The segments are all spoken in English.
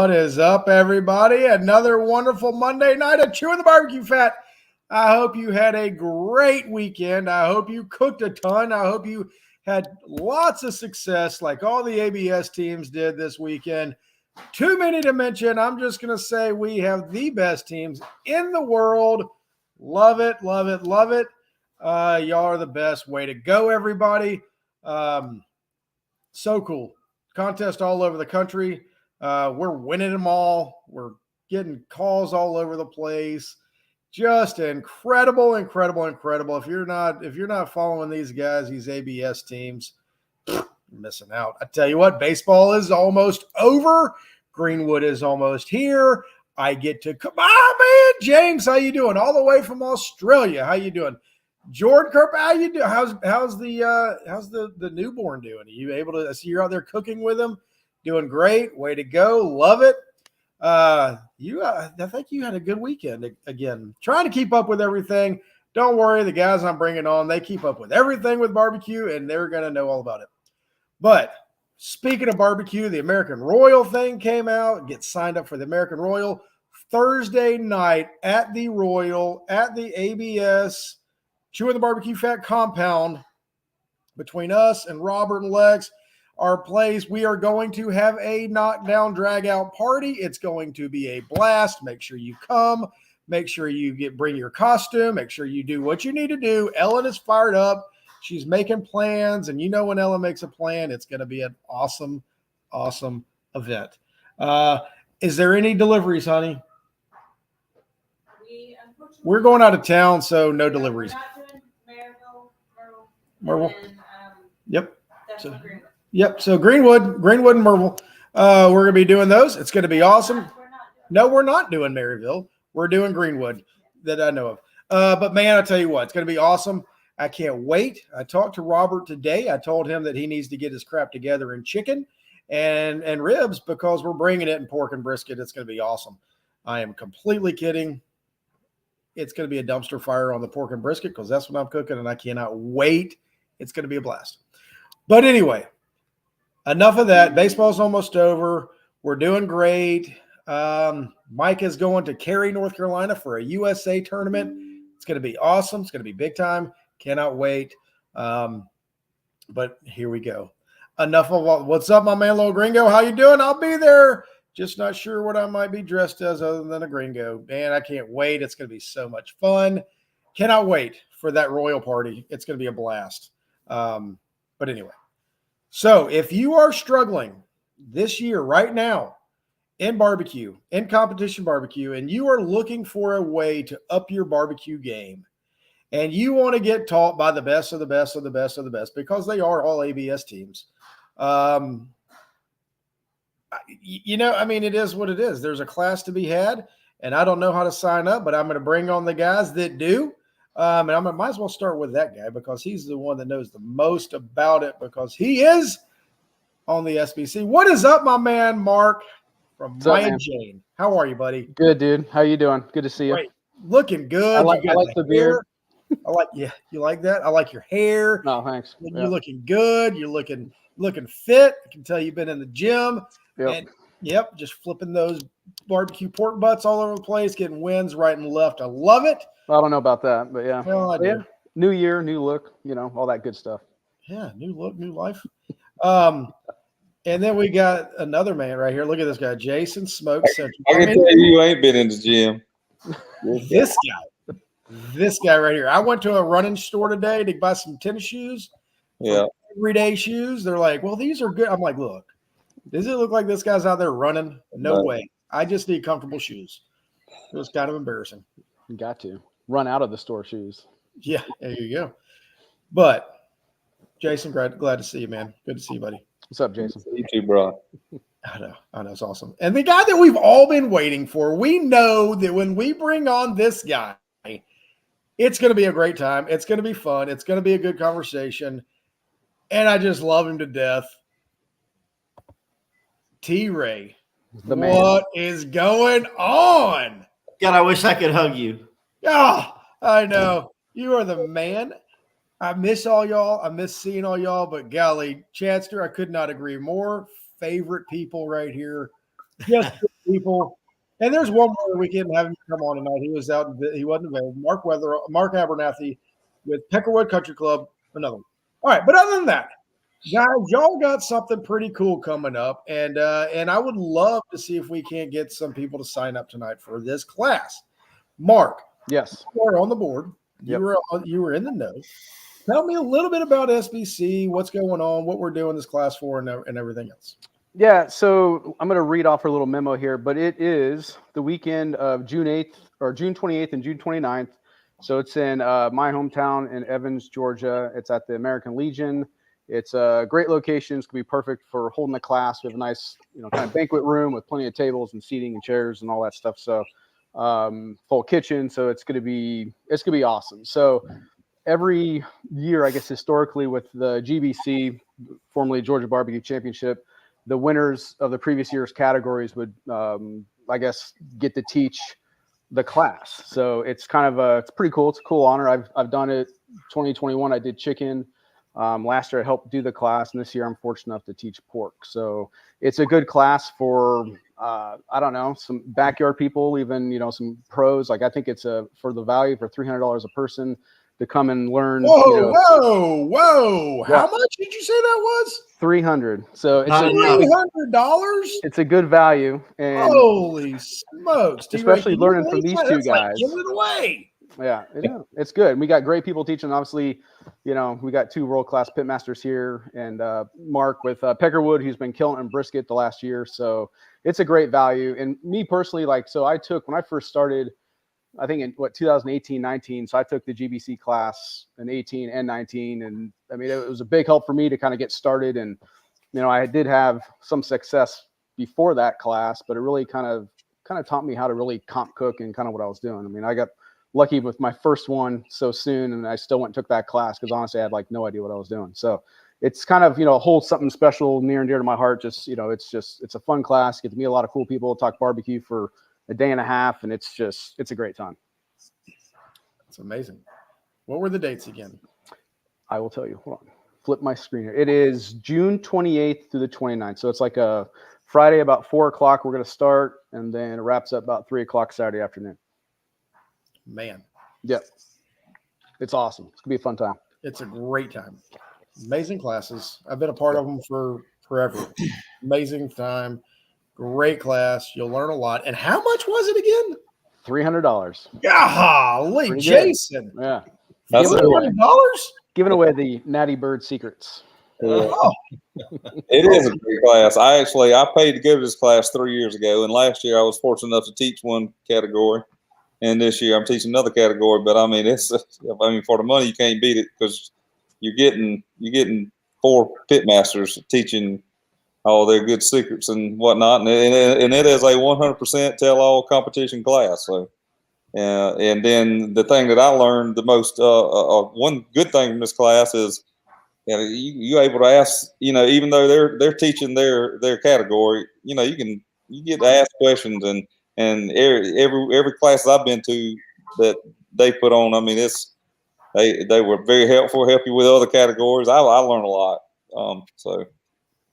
What is up, everybody? Another wonderful Monday night of Chewin the BBQ Fat. I hope you had a great weekend. I hope you cooked a ton. I hope you had lots of success like all the ABS teams did this weekend. Too many to mention. I'm just going to say we have the best teams in the world. Love it, love it, love it. Y'all are the best. Way to go, everybody. So cool. Contest all over the country. We're winning them all. We're getting calls all over the place. Just incredible, incredible, incredible. If you're not following these guys, these ABS teams, you're missing out. I tell you what, baseball is almost over. Greenwood is almost here. I get to come on, man. James, how you doing? All the way from Australia. How you doing? Jordan Kerp, how you doing? How's the newborn doing? Are you able to see you're out there cooking with him? Doing great. Way to go. Love it. I think you had a good weekend again. Trying to keep up with everything. Don't worry, the guys I'm bringing on, they keep up with everything with barbecue, and they're going to know all about it. But speaking of barbecue, the American Royal thing came out. Get signed up for the American Royal Thursday night at the Royal, at the ABS Chewin the BBQ Fat compound between us and Robert and Lex. Our place, we are going to have a knockdown drag out party. It's going to be a blast. Make sure you come. Make sure you bring your costume. Make sure you do what you need to do. Ellen is fired up. She's making plans, and you know when Ellen makes a plan, it's going to be an awesome, awesome event. Is there any deliveries, honey? We're going out of town, so no deliveries. We're not doing Merville. Yep. Yep. So Greenwood and Merville. We're going to be doing those. It's going to be awesome. We're not doing Maryville. We're doing Greenwood that I know of. But man, I tell you what, it's going to be awesome. I can't wait. I talked to Robert today. I told him that he needs to get his crap together in chicken and ribs because we're bringing it in pork and brisket. It's going to be awesome. I am completely kidding. It's going to be a dumpster fire on the pork and brisket because that's what I'm cooking, and I cannot wait. It's going to be a blast. But anyway, enough of that. Baseball's almost over. We're doing great. Mike is going to Cary, North Carolina for a USA tournament. It's going to be awesome. It's going to be big time. Cannot wait. But here we go. Enough of all. What's up, my man, Little Gringo? How you doing? I'll be there. Just not sure what I might be dressed as other than a gringo. Man, I can't wait. It's going to be so much fun. Cannot wait for that Royal party. It's going to be a blast. But anyway. So if you are struggling this year right now in barbecue, in competition barbecue, and you are looking for a way to up your barbecue game, and you want to get taught by the best of the best of the best of the best, because they are all ABS teams, it is what it is. There's a class to be had, and I don't know how to sign up, but I'm going to bring on the guys that do. And I might as well start with that guy because he's the one that knows the most about it because he is on the SBC. What is up, my man, Mark from Maya Jane? How are you, buddy? Good, dude. How you doing? Good to see you. Great. Looking good. I like the beard. You like that? I like your hair. No, thanks. You're looking good. You're looking fit. I can tell you've been in the gym. Yep. And just flipping those barbecue pork butts all over the place, getting wins right and left. I love it. I don't know about that, but yeah. Well, I do. Yeah. New year, new look, all that good stuff. Yeah, new look, new life. And then we got another man right here. Look at this guy, Jason Smoke Central. I can tell you ain't been in the gym. This guy right here. I went to a running store today to buy some tennis shoes. Yeah. Everyday shoes. They're like, well, these are good. I'm like, look, does it look like this guy's out there running? No way. I just need comfortable shoes. It was kind of embarrassing. You got to run out of the store shoes. Yeah, there you go. But Jason, glad to see you, man. Good to see you, buddy. What's up, Jason? You too, bro. I know, it's awesome. And the guy that we've all been waiting for, we know that when we bring on this guy, it's going to be a great time. It's going to be fun. It's going to be a good conversation. And I just love him to death. T-Ray. The man. What is going on? God, I wish I could hug you. Oh, I know. You are the man. I miss all y'all. I miss seeing all y'all. But golly, Chadster, I could not agree more. Favorite people right here. Just people. And there's one more we couldn't have him come on tonight. He was out. He wasn't available. Mark Abernathy with Peckerwood Country Club. Another one. All right, but other than that, guys, y'all got something pretty cool coming up, and I would love to see if we can't get some people to sign up tonight for this class. Mark, Yes. you are on the board. Yep. You were in the know. Tell me a little bit about SBC, what's going on, what we're doing this class for, and everything else. Yeah, so I'm going to read off a little memo here, but it is the weekend of June 8th or June 28th and June 29th. So it's in my hometown in Evans, Georgia. It's at the American Legion. It's a great location. It's going to be perfect for holding the class. We have a nice, kind of banquet room with plenty of tables and seating and chairs and all that stuff. So full kitchen. So it's going to be awesome. So every year, I guess historically with the GBC, formerly Georgia Barbecue Championship, the winners of the previous year's categories would, I guess, get to teach the class. So it's kind of it's pretty cool. It's a cool honor. I've done it. 2021, I did chicken. Last year I helped do the class, and this year I'm fortunate enough to teach pork. So it's a good class for, I don't know, some backyard people, even, some pros. Like I think it's for the value for $300 a person to come and learn. Whoa. How much did you say that was? 300. So it's $300. It's a good value. And holy smokes. Especially learning from these two guys. Like giving it away. Yeah, it's good. We got great people teaching. Obviously, we got two world-class pitmasters here, and Mark with Peckerwood, who's been killing it in brisket the last year. So it's a great value. And me personally, when I first started, I think in 2018, 19. So I took the GBC class in 18 and 19. And I mean, it was a big help for me to kind of get started. And, I did have some success before that class, but it really kind of taught me how to really comp cook and kind of what I was doing. I mean, I got lucky with my first one so soon, and I still went and took that class because honestly, I had no idea what I was doing. So it's kind of, holds something special near and dear to my heart. Just, it's a fun class. Get to meet a lot of cool people, talk barbecue for a day and a half, and it's a great time. It's amazing. What were the dates again? I will tell you. Hold on. Flip my screen here. It is June 28th through the 29th. So it's like a Friday about 4:00. We're going to start, and then it wraps up about 3:00 Saturday afternoon. Man. Yep. It's awesome. It's going to be a fun time. It's a great time. Amazing classes. I've been a part of them for forever. Amazing time. Great class. You'll learn a lot. And how much was it again? $300. Golly, Jason. Yeah. That's $300? Giving away the Natty Bird secrets. Oh. It is a great class. I paid to go to this class 3 years ago, and last year I was fortunate enough to teach one category, and this year I'm teaching another category. But I mean, for the money you can't beat it because you're getting 4 pitmasters teaching all their good secrets and whatnot, and it is a 100% tell-all competition class. So. And then the thing that I learned the most, one good thing from this class is, you're able to ask, even though they're teaching their category, you get to ask questions, and every class I've been to that they put on, I mean, they were very helpful, help you with other categories. I learned a lot. So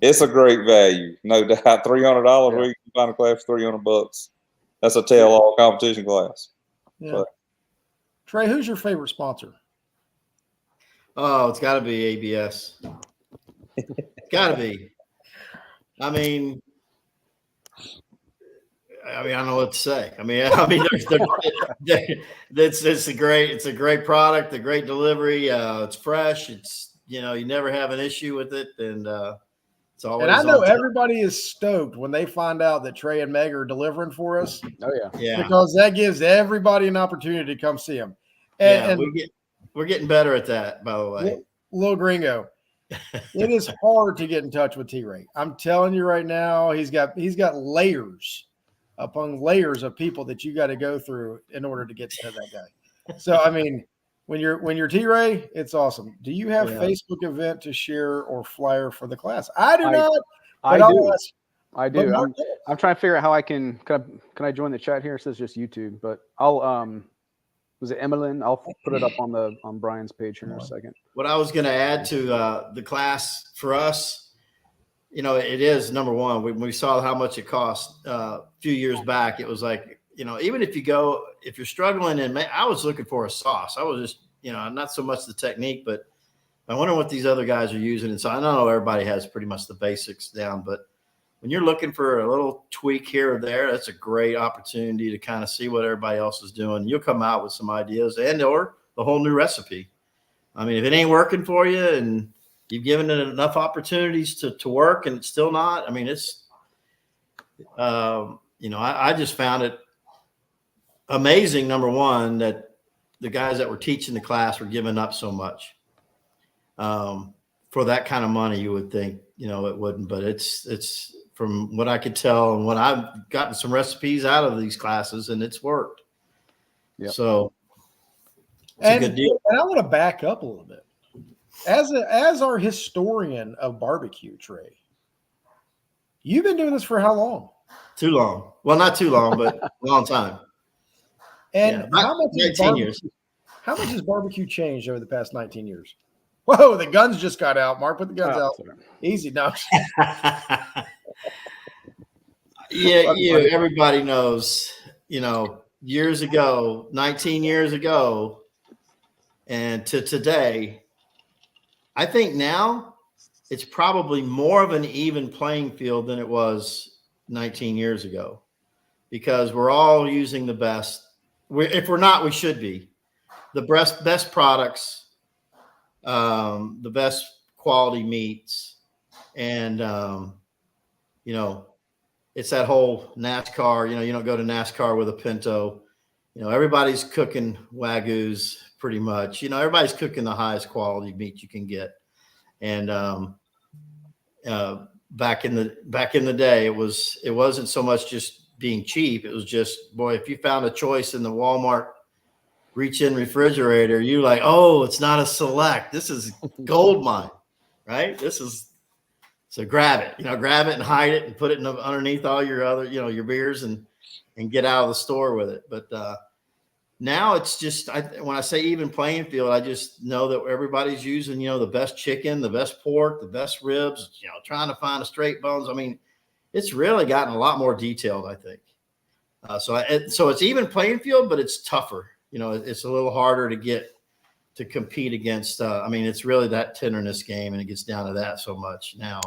it's a great value, no doubt. $300 where you can find a class for $300. That's a tell-all competition class. Yeah. So. Trey, who's your favorite sponsor? Oh, it's got to be ABS. Got to be. I mean, I don't know what to say. It's a great product, a great delivery. It's fresh. It's you never have an issue with it, and it's always. And I know everybody is stoked when they find out that Trey and Meg are delivering for us. Oh yeah, because that gives everybody an opportunity to come see them. And we're getting better at that, by the way. Little Gringo, it is hard to get in touch with T-Ray. I'm telling you right now, he's got layers upon layers of people that you got to go through in order to get to know that guy. So I mean, when you're T-Ray, it's awesome. Do you have Facebook event to share or flyer for the class? I do not. I do. I'm trying to figure out how I can I join the chat here? It says just YouTube, but I'll was it Emmeline? I'll put it up on Brian's page here in a second. What I was going to add to the class for us, it is number one. When we saw how much it cost a few years back, it was like, even if you're struggling, and I was looking for a sauce. I was just, not so much the technique, but I wonder what these other guys are using. And so I know everybody has pretty much the basics down, but when you're looking for a little tweak here or there, that's a great opportunity to kind of see what everybody else is doing. You'll come out with some ideas or the whole new recipe. I mean, if it ain't working for you and you've given it enough opportunities to work and it's still not, I mean, it's, I just found it amazing, number one, that the guys that were teaching the class were giving up so much. For that kind of money, you would think, it wouldn't, but it's from what I could tell and what I've gotten some recipes out of these classes, and it's worked. Yep. So it's a good deal. And I want to back up a little bit. As our historian of barbecue, Trey, you've been doing this for how long? Too long. Well, not too long, but a long time. And how much 19 years. How much has barbecue changed over the past 19 years? Whoa, the guns just got out. Mark, put the guns out. Easy. No. Everybody knows, years ago, 19 years ago, and to today, I think now it's probably more of an even playing field than it was 19 years ago, because we're all using the best. If we're not, we should be. The best products, the best quality meats, and it's that whole NASCAR. You don't go to NASCAR with a Pinto. Everybody's cooking Wagyus pretty much. Everybody's cooking the highest quality meat you can get. And back in the day, it wasn't so much just being cheap. It was just, boy, if you found a choice in the Walmart reach-in refrigerator, you like, oh, it's not a select. This is gold mine, right? So grab it, grab it and hide it and put it underneath all your other, your beers and get out of the store with it. But now it's just, when I say even playing field, I just know that everybody's using, the best chicken, the best pork, the best ribs, trying to find the straight bones. I mean, it's really gotten a lot more detailed, I think. So it's even playing field, but it's tougher. It's a little harder to compete against. It's really that tenderness game, and it gets down to that so much. Now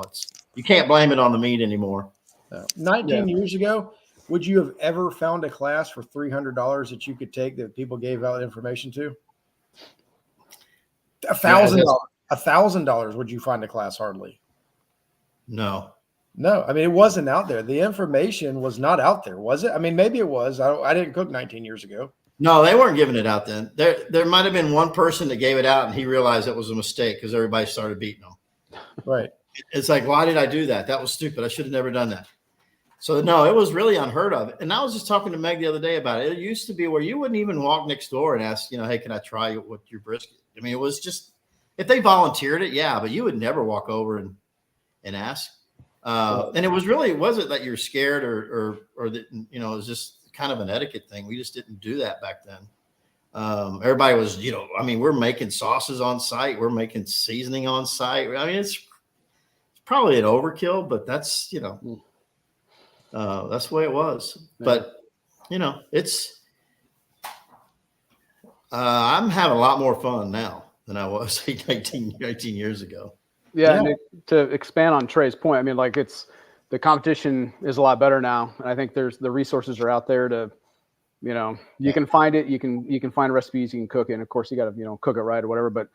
you can't blame it on the meat anymore. 19 years ago, would you have ever found a class for $300 that you could take that people gave out information to? $1,000. $1,000. Would you find a class? Hardly. No. It wasn't out there. The information was not out there, was it? Maybe it was. I didn't cook 19 years ago. No, they weren't giving it out then. There might have been one person that gave it out, and he realized it was a mistake because everybody started beating him. Right. It's like, why did I do that? That was stupid. I should have never done that. So no, it was really unheard of. And I was just talking to Meg the other day about it. It used to be where you wouldn't even walk next door and ask, hey, can I try your brisket? It was just, if they volunteered it, yeah, but you would never walk over and ask. And it wasn't that you're scared or that, it was just kind of an etiquette thing. We just didn't do that back then. Everybody was, we're making sauces on site. We're making seasoning on site. It's probably an overkill, but that's, that's the way it was. But, I'm having a lot more fun now than I was 18 years ago. Yeah. And to expand on Trey's point, the competition is a lot better now. And I think the resources are out there to, you can find it, you can find recipes, you can cook it. And of course you got to, cook it right or whatever. But,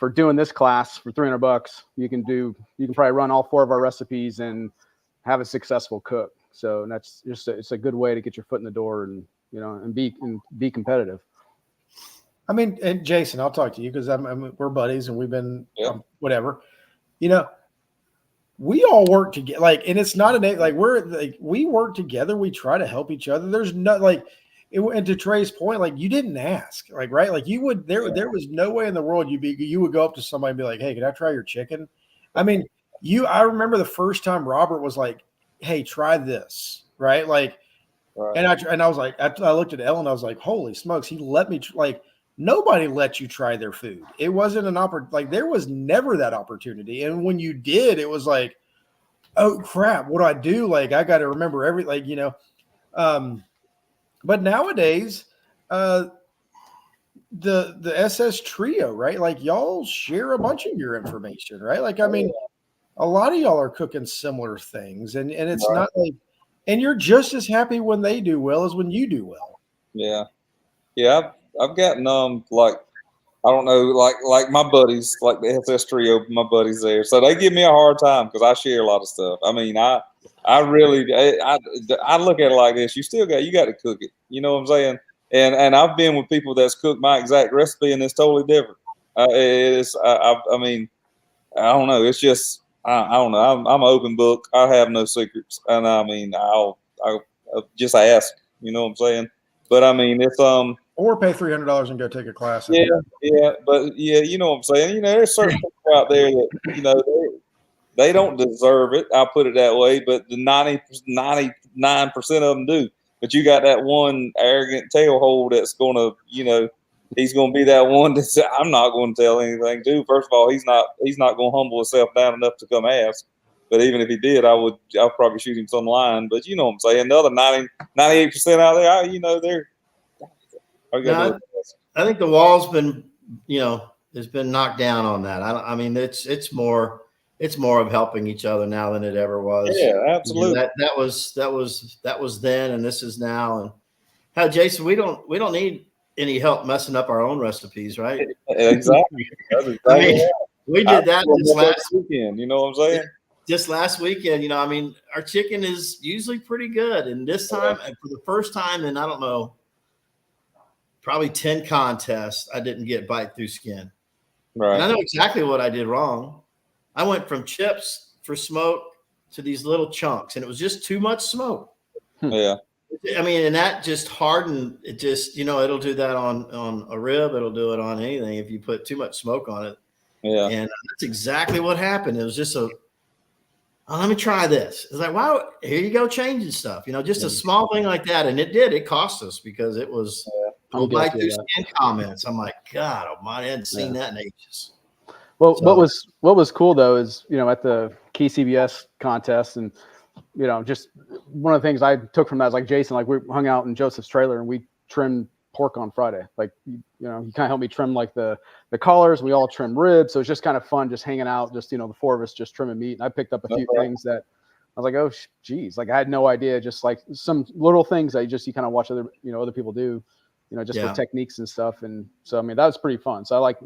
for doing this class for $300, you can probably run all 4 of our recipes and have a successful cook. So that's just, it's a good way to get your foot in the door and, and be competitive. And Jason, I'll talk to you because we're buddies and we've been whatever, we all work together. And it's not we work together. We try to help each other. There's no and to Trey's point, you didn't ask, right? You would, there was no way in the world you would go up to somebody and be like, hey, can I try your chicken? I remember the first time Robert was like, hey, try this, right? Right. And I was like, I looked at Ellen, I was like, holy smokes, he let me nobody let you try their food. It wasn't an opportunity. There was never that opportunity. And when you did, it was like, oh crap, what do I do? Like I got to remember but nowadays, the SS trio, right? Like y'all share a bunch of your information, right? Like, I mean, a lot of y'all are cooking similar things and it's Right. not like, and you're just as happy when they do well as when you do well. Yeah. Yeah. I've gotten, like, I don't know, like my buddies, like the SS trio, my buddies there. So they give me a hard time because I share a lot of stuff. I mean, I really, I look at it like this. You got to cook it. You know what I'm saying? And I've been with people that's cooked my exact recipe and it's totally different. I mean, I don't know. It's just, I don't know. I'm an open book. I have no secrets. And I mean, I'll just ask, you know what I'm saying? But I mean, it's, Or pay $300 and go take a class. yeah, but yeah, you know what I'm saying. You know, there's certain people out there that they don't deserve it. I'll put it that way. But the 99% of them do. But you got that one arrogant tailhole that's gonna, he's gonna be that one that I'm not going to tell anything to. First of all, he's not gonna humble himself down enough to come ask. But even if he did, I'll probably shoot him some line. But you know what I'm saying. The other 98% out there, they're. I think the wall's been, has been knocked down on that. I mean, it's more of helping each other now than it ever was. Yeah, absolutely. That was then, and this is now. And how, Jason, we don't need any help messing up our own recipes, right? Exactly. I mean, we did that this last weekend. You know what I'm saying? Just last weekend, I mean, our chicken is usually pretty good, and this time, for the first time in, I don't know, probably 10 contests, I didn't get bite through skin. Right. And I know exactly what I did wrong. I went from chips for smoke to these little chunks, and it was just too much smoke. Yeah. I mean, and that just hardened. It just, it'll do that on a rib. It'll do it on anything if you put too much smoke on it. Yeah. And that's exactly what happened. It was just let me try this. It's like, wow, here you go, changing stuff. Just a small thing like that. And it cost us because it was bite through skin comments. I'm like, God almighty, I hadn't seen that in ages. Well, so, what was cool though is, at the KCBS contest, and just one of the things I took from that is like Jason, like we hung out in Joseph's trailer and we trimmed pork on Friday. Like, he kind of helped me trim like the collars. We all trimmed ribs. So it's just kind of fun, just hanging out, just, the four of us just trimming meat. And I picked up a few things that I was like, oh geez, like I had no idea. Just like some little things that you kind of watch other people do, just with techniques and stuff. And so, I mean, that was pretty fun. So I like,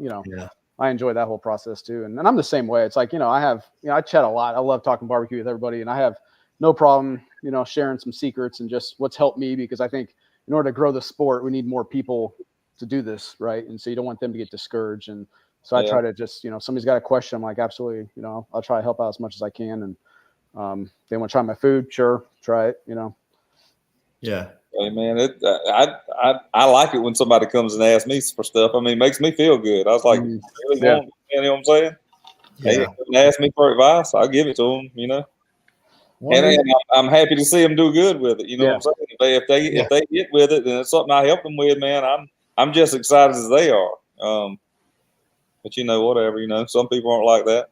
I enjoy that whole process too. And I'm the same way. It's like, I chat a lot. I love talking barbecue with everybody, and I have no problem, sharing some secrets and just what's helped me, because I think in order to grow the sport, we need more people to do this. Right. And so you don't want them to get discouraged. And so I try to just, somebody's got a question, I'm like, absolutely, I'll try to help out as much as I can. And they want to try my food. Sure. Try it, Yeah. Hey man, I like it when somebody comes and asks me for stuff. I mean, it makes me feel good. I was like, really want, you know what I'm saying? Yeah. They ask me for advice, I'll give it to them, And I'm happy to see them do good with it. You know what I'm saying? If they get with it, then it's something I help them with, man. I'm just excited as they are. But whatever. Some people aren't like that.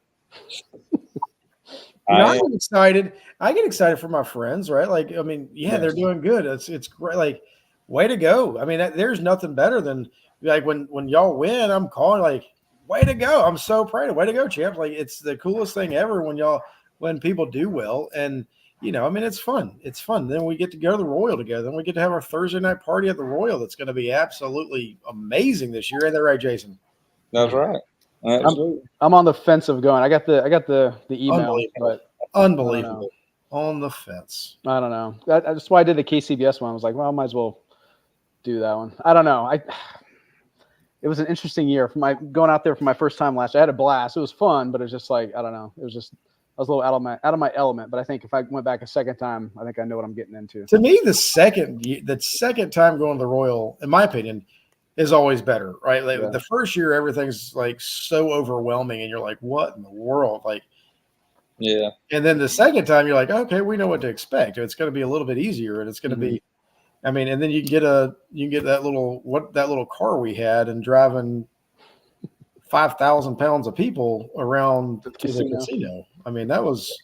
I get excited. I get excited for my friends, right? Like, I mean, they're doing good. It's great. Like, way to go. I mean, there's nothing better than like when y'all win, I'm calling like, way to go. I'm so proud. Way to go, champs. Like, it's the coolest thing ever when people do well. And, I mean, it's fun. It's fun. Then we get to go to the Royal together. Then we get to have our Thursday night party at the Royal. That's going to be absolutely amazing this year. Ain't that right, Jason? That's right. Absolutely. I'm on the fence of going. I got the email, but unbelievable. On the fence. I don't know. That's why I did the KCBS one. I was like, well, I might as well do that one. I don't know. It was an interesting year going out there for my first time last year. I had a blast. It was fun, but it was just like, I don't know. It was just, I was a little out of my element. But I think if I went back a second time, I think I know what I'm getting into. To me, the second time going to the Royal, in my opinion, is always better, right? Like the first year, everything's like so overwhelming, and you're like, "What in the world?" Like, yeah. And then the second time, you're like, "Okay, we know what to expect. It's going to be a little bit easier, and it's going to be." I mean, and then you can get that little car we had, and driving 5,000 pounds of people around to the casino. I mean, that was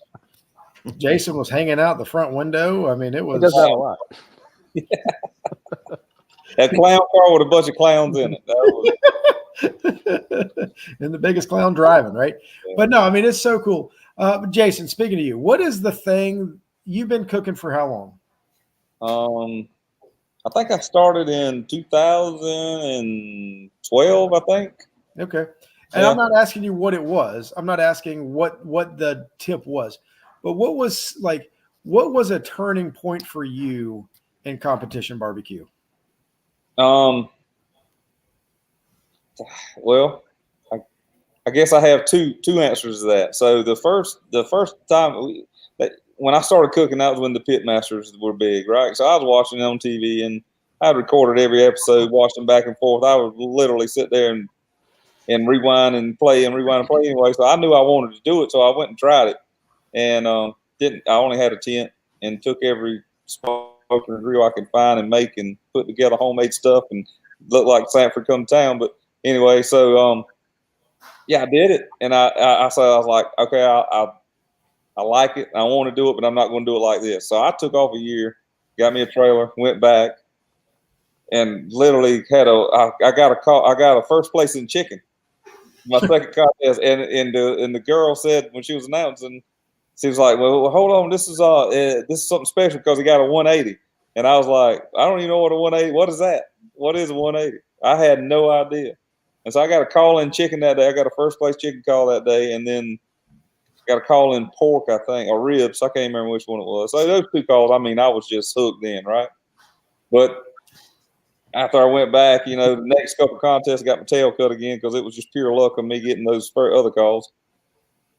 Jason was hanging out the front window. I mean, it He does was that a lot. That clown car with a bunch of clowns in it. That was, and the biggest clown driving, right? Yeah. But no, I mean, it's so cool. Jason, speaking to you, what is the thing you've been cooking for how long? I think I started in 2012, I think. Okay. And Yeah. I'm not asking you what it was. I'm not asking what the tip was. But what was a turning point for you in competition barbecue? Well, I guess I have two answers to that. So the first time when I started cooking, that was when the pit masters were big, right? So I was watching it on TV, and I recorded every episode, watched them back and forth. I would literally sit there and rewind and play anyway. So I knew I wanted to do it, so I went and tried it, and didn't. I only had a tent and took every smoke and grill I could find and make and put together homemade stuff and looked like Sanford come to town. But anyway, so yeah, I did it, and I was like, okay, I like it. I want to do it, but I'm not going to do it like this. So I took off a year, got me a trailer, went back, and literally I got a call. I got a first place in chicken, my second contest, and the girl said when she was announcing, she was like, "Well, hold on, this is something special because he got a 180." And I was like, "I don't even know what a 180. What is that? What is a 180?" I had no idea. And so I got a call in chicken that day. I got a first place chicken call that day, and then got a call in pork, I think, or ribs. I can't remember which one it was. So those two calls, I mean, I was just hooked in, right? But after I went back, the next couple of contests, I got my tail cut again because it was just pure luck of me getting those other calls.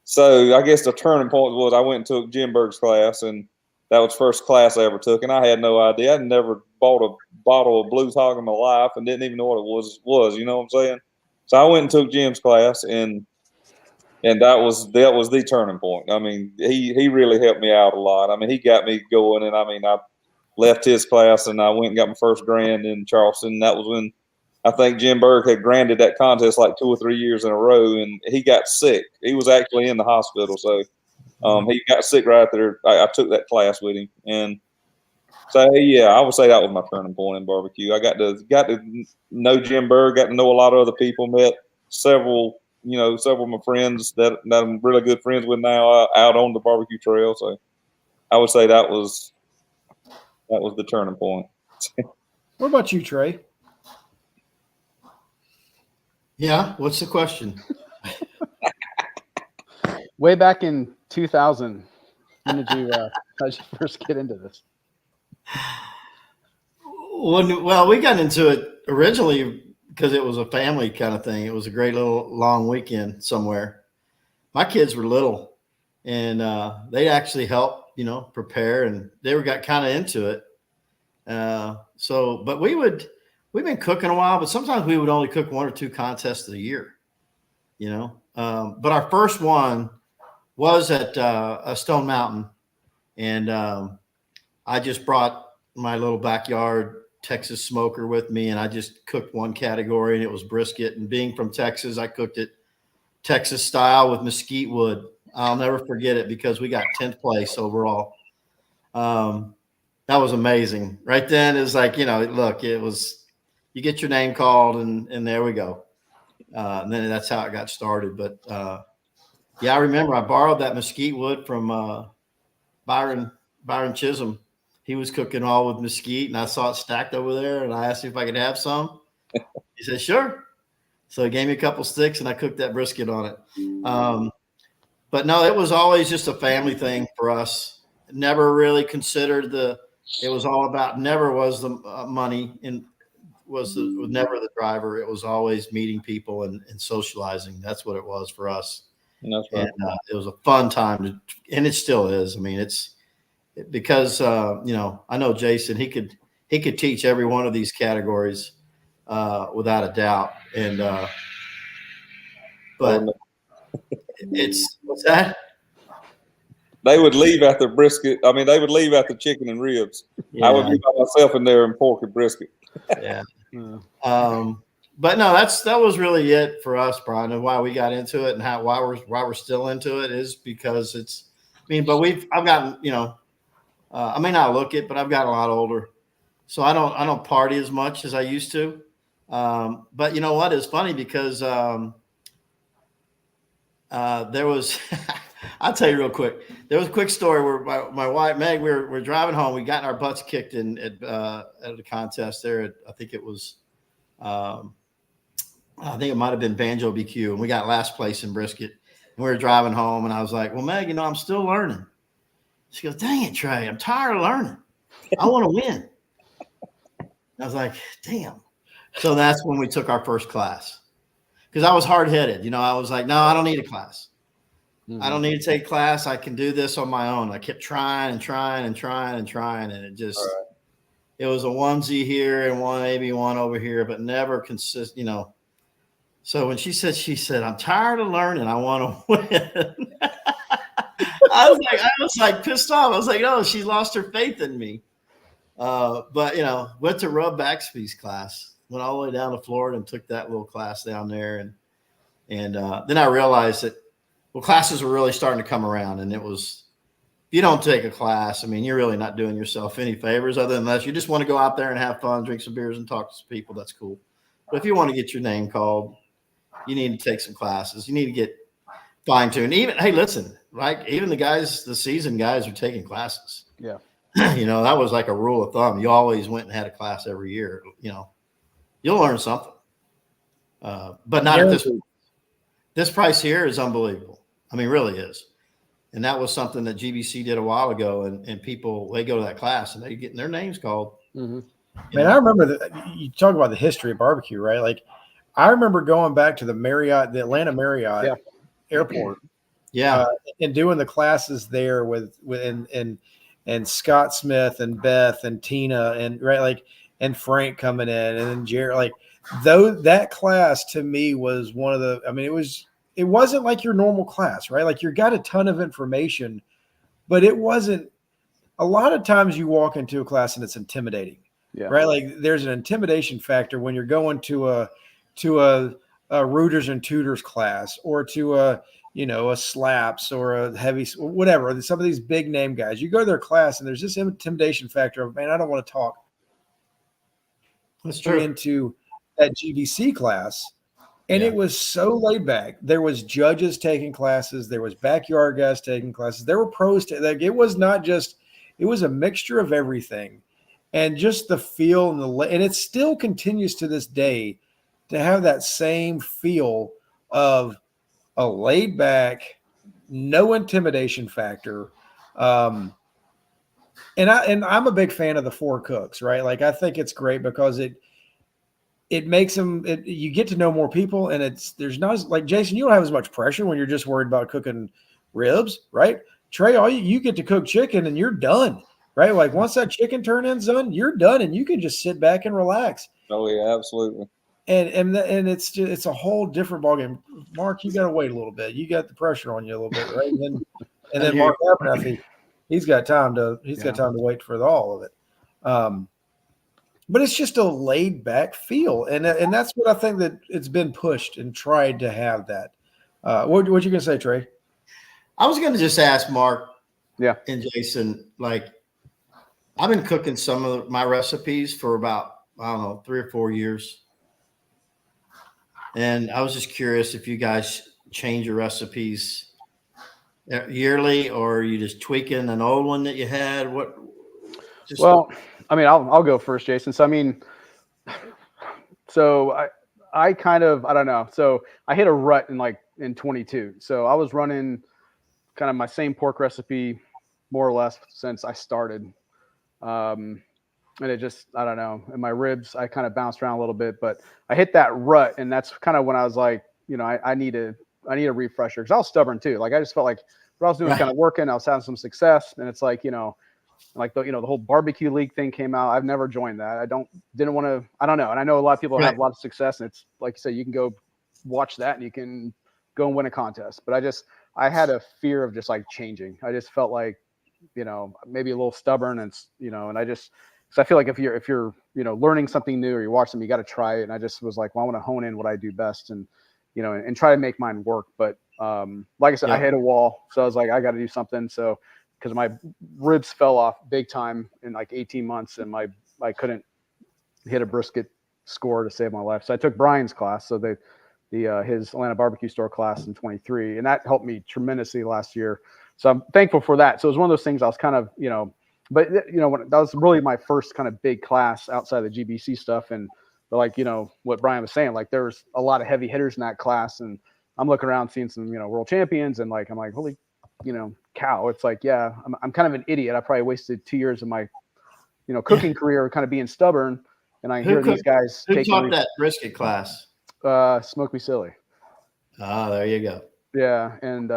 So I guess the turning point was I went and took Jim Berg's class, and that was the first class I ever took, and I had no idea. I'd never bought a bottle of Blues Hog in my life and didn't even know what it was. You know what I'm saying? So I went and took Jim's class, and that was the turning point. I mean, he really helped me out a lot. I mean, he got me going, and I mean, I left his class and I went and got my first grand in Charleston. That was when I think Jim Berg had granted that contest like 2 or 3 years in a row, and he got sick. He was actually in the hospital, so he got sick right there. I took that class with him, and so yeah, I would say that was my turning point in barbecue. I got to know Jim Berg, got to know a lot of other people, met several of my friends that I'm really good friends with now out on the barbecue trail. So I would say that was the turning point. What about you, Trey? Yeah. What's the question? Way back in 2000, when did you how'd you first get into this? Well, we got into it originally because it was a family kind of thing. It was a great little long weekend somewhere. My kids were little, and they actually helped, prepare, and they got kind of into it. But we've been cooking a while, but sometimes we would only cook 1 or 2 contests a year, But our first one was at Stone Mountain, and I just brought my little backyard Texas smoker with me, and I just cooked one category, and it was brisket. And being from Texas, I cooked it Texas style with mesquite wood. I'll never forget it because we got 10th place overall. That was amazing. Right then, it was like, look, it was, you get your name called, and there we go. And then that's how it got started. But yeah, I remember I borrowed that mesquite wood from Byron Chisholm. He was cooking all with mesquite, and I saw it stacked over there, and I asked him if I could have some. He said, sure. So he gave me a couple sticks, and I cooked that brisket on it. But no, it was always just a family thing for us. Never really considered it was all about, never was the money and was never the driver. It was always meeting people and socializing. That's what it was for us. That's right. And it was a fun time, and it still is. I mean, it's because I know Jason. He could teach every one of these categories without a doubt. And but it's what's that? They would leave after brisket. I mean, they would leave after chicken and ribs. Yeah. I would be by myself in there and pork and brisket. Yeah. But no, that was really it for us, Brian, and why we got into it, and why we're still into it is because mean, but I've gotten, I may not look it, but I've gotten a lot older. So I don't party as much as I used to. But you know what? It's funny because there was, I'll tell you real quick. There was a quick story where my wife, Meg, we're driving home. We got our butts kicked in at the contest there. I think it was, I think it might've been Banjo BQ, and we got last place in brisket. And we were driving home, and I was like, well, Meg, I'm still learning. She goes, dang it, Trey, I'm tired of learning. I want to win. I was like, damn. So that's when we took our first class, because I was hard-headed. I was like, no, I don't need a class. I don't need to take class. I can do this on my own. I kept trying and trying and trying and trying. And it was a onesie here and maybe one over here, but never consistent, So when she said, I'm tired of learning. I want to win. I was like pissed off. I was like, oh, she lost her faith in me. But went to Rub Baxby's class, went all the way down to Florida and took that little class down there. And then I realized that, classes were really starting to come around, and it was, if you don't take a class, you're really not doing yourself any favors, other than unless you just want to go out there and have fun, drink some beers and talk to some people. That's cool. But if you want to get your name called, you need to take some classes. You need to get fine-tuned. Hey, listen, even the seasoned guys are taking classes. Yeah. That was like a rule of thumb. You always went and had a class every year. You'll learn something. But not at this price here is unbelievable. Really is. And that was something that GBC did a while ago, and people, they go to that class and they're getting their names called. Mm-hmm. Man, I remember that you talk about the history of barbecue, right? Like, I remember going back to the Atlanta Marriott airport, and doing the classes there with Scott Smith and Beth and Tina and Frank coming in, and then Jared. That class to me was one of the. It wasn't like your normal class, right? Like, you got a ton of information, but it wasn't. A lot of times you walk into a class and it's intimidating, right? Like, there's an intimidation factor when you're going to a rooters and tutors class, or to a slaps or a heavy, whatever. Some of these big name guys, you go to their class and there's this intimidation factor of, man, I don't want to talk. That's true. Into that GBC class. And it was so laid back. There was judges taking classes. There was backyard guys taking classes. There were pros. It was not just, it was a mixture of everything. And just the feel and it still continues to this day to have that same feel of a laid back, no intimidation factor. And I'm a big fan of the four cooks, right? Like, I think it's great because it makes them, you get to know more people, and there's not as, like, Jason, you don't have as much pressure when you're just worried about cooking ribs, right? Trey, you get to cook chicken and you're done, right? Like, once that chicken turn-in's done, you're done, and you can just sit back and relax. Oh yeah, absolutely. And it's a whole different ballgame. Mark, you got to wait a little bit. You got the pressure on you a little bit, right? And then Mark Abernathy, he's got time to wait for all of it. But it's just a laid back feel, and that's what I think that it's been pushed and tried to have that. What you gonna say, Trey? I was gonna just ask Mark, and Jason. Like, I've been cooking some of my recipes for about, I don't know, 3 or 4 years, and I was just curious if you guys change your recipes yearly, or are you just tweaking an old one that you had? I'll go first, Jason. So I kind of, I don't know. So I hit a rut in 22. So I was running kind of my same pork recipe more or less since I started. And it just, I don't know. And my ribs, I kind of bounced around a little bit, but I hit that rut, and that's kind of when I was like, I need a refresher, because I was stubborn too. Like, I just felt like what I was doing was kind of working. I was having some success, and it's like, the whole barbecue league thing came out. I've never joined that. I didn't want to, I don't know. And I know a lot of people have a lot of success, and it's like you say, you can go watch that and you can go and win a contest. But I had a fear of just like changing. I just felt like, maybe a little stubborn, and and because I feel like if you're learning something new, or you watch them, you got to try it. And I just was like, well, I want to hone in what I do best, and and try to make mine work. But like I said, I Yeah. hit a wall. So I was like, I got to do something. So, because my ribs fell off big time in like 18 months and I couldn't hit a brisket score to save my life. So I took Brian's class. So his Atlanta barbecue store class in 23, and that helped me tremendously last year. So I'm thankful for that. So it was one of those things I was kind of, but that was really my first kind of big class outside of the GBC stuff. And like, what Brian was saying, like there was a lot of heavy hitters in that class, and I'm looking around seeing some, world champions, and like, I'm like, holy, cow. It's like, yeah, I'm kind of an idiot. I probably wasted 2 years of my, cooking career kind of being stubborn. And I hear these guys Who taking taught that brisket class? Smoke Me Silly. Ah, there you go. Yeah. And,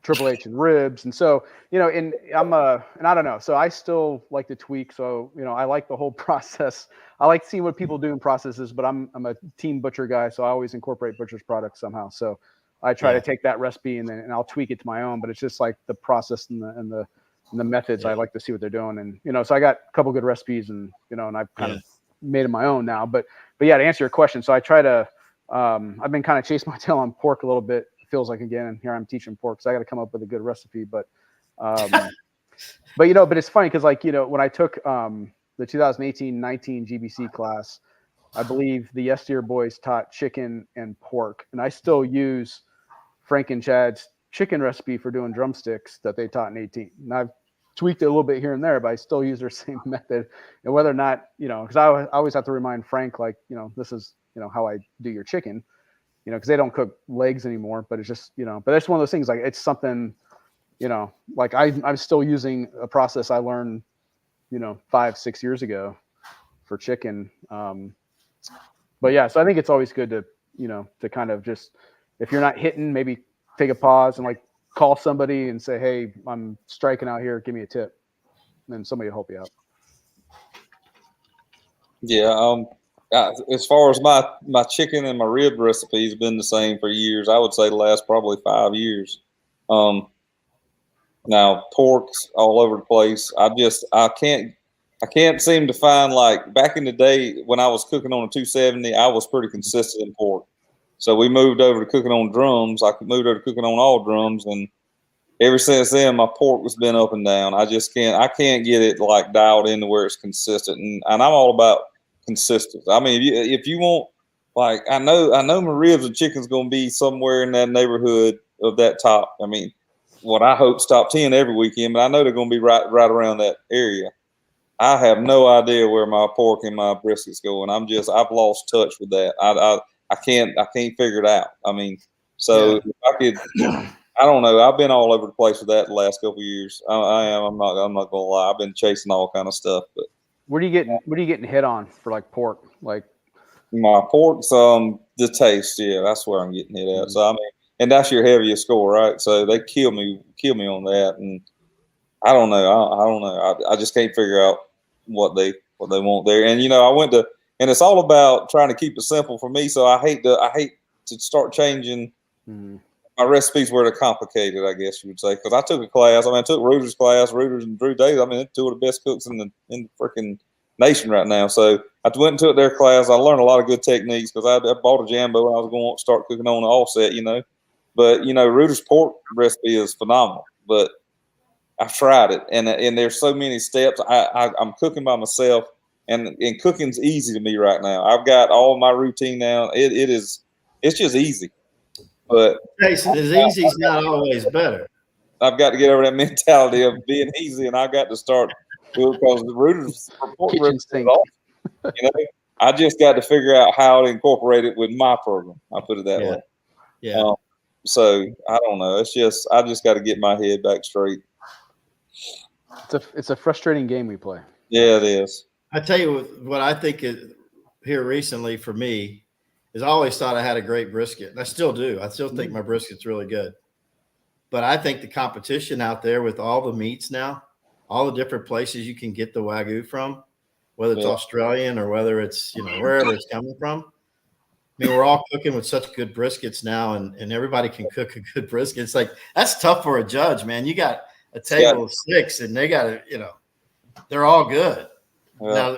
Triple H and ribs. And so, and I don't know. So I still like to tweak. So, I like the whole process. I like seeing what people do in processes, but I'm a team butcher guy. So I always incorporate butcher's products somehow. So I try to take that recipe and I'll tweak it to my own, but it's just like the process and the methods. I like to see what they're doing. And, so I got a couple good recipes and I've kind of made it my own now, but yeah, to answer your question. So I try to, I've been kind of chasing my tail on pork a little bit. Feels like, again, and here I'm teaching pork, so I got to come up with a good recipe. But but it's funny because when I took the 2018-19 GBC class, I believe the Yes Dear boys taught chicken and pork, and I still use Frank and Chad's chicken recipe for doing drumsticks that they taught in 18. And I've tweaked it a little bit here and there, but I still use their same method. And whether or not, because I always have to remind Frank, like, this is how I do your chicken. Because they don't cook legs anymore, but it's just, but that's one of those things, like it's something, like I'm still using a process I learned, 5-6 years ago for chicken. But yeah, so I think it's always good to, to kind of just, if you're not hitting, maybe take a pause and like call somebody and say, hey, I'm striking out here. Give me a tip. And then somebody will help you out. Yeah. As far as my chicken and my rib recipe has been the same for years. I would say the last probably 5 years. Now pork's all over the place. I can't seem to find, like back in the day when I was cooking on a 270, I was pretty consistent in pork. So we moved over to cooking on drums. I moved over to cooking on all drums, and ever since then my pork has been up and down. I can't get it like dialed into where it's consistent, and I'm all about consistent. I mean, if you want, like, I know my ribs and chicken's going to be somewhere in that neighborhood of that top. I mean, what I hope's top 10 every weekend, but I know they're going to be right around that area. I have no idea where my pork and my brisket's going. I've lost touch with that. I can't figure it out. I mean, so if I could, I don't know. I've been all over the place with that the last couple of years. I'm not gonna lie. I've been chasing all kind of stuff, but. What are you getting hit on for like pork? Like my pork's the taste, yeah, that's where I'm getting hit at. Mm-hmm. So I mean, and that's your heaviest score, right? So they kill me on that, and I don't know. I don't know. I just can't figure out what they want there. And I went to, and it's all about trying to keep it simple for me. So I hate to start changing my recipes where they're complicated, I guess you would say, because I took a class. I mean, I took Reuter's class, Reuters and Drew Davis. I mean, they're two of the best cooks in the freaking nation right now. So I went and took their class. I learned a lot of good techniques because I bought a Jambo and I was going to start cooking on the offset, But Reuter's pork recipe is phenomenal. But I've tried it, and there's so many steps. I'm cooking by myself, and cooking's easy to me right now. I've got all my routine now. It's just easy. But Jason, as easy is not always better. I've got to get over that mentality of being easy, and I've got to start because the Reuter's pork recipe is awesome. I just got to figure out how to incorporate it with my program. I'll put it that way. Yeah. So I don't know. It's just I just got to get my head back straight. It's a frustrating game we play. Yeah, it is. I tell you what I think is here recently for me is I always thought I had a great brisket, and I still do. I still think my brisket's really good. But I think the competition out there with all the meats now, all the different places you can get the Wagyu from, whether it's Australian or whether it's, wherever it's coming from. I mean, we're all cooking with such good briskets now, and everybody can cook a good brisket. It's like, that's tough for a judge, man. You got a table of 6 and they got to, they're all good. Yeah. Now,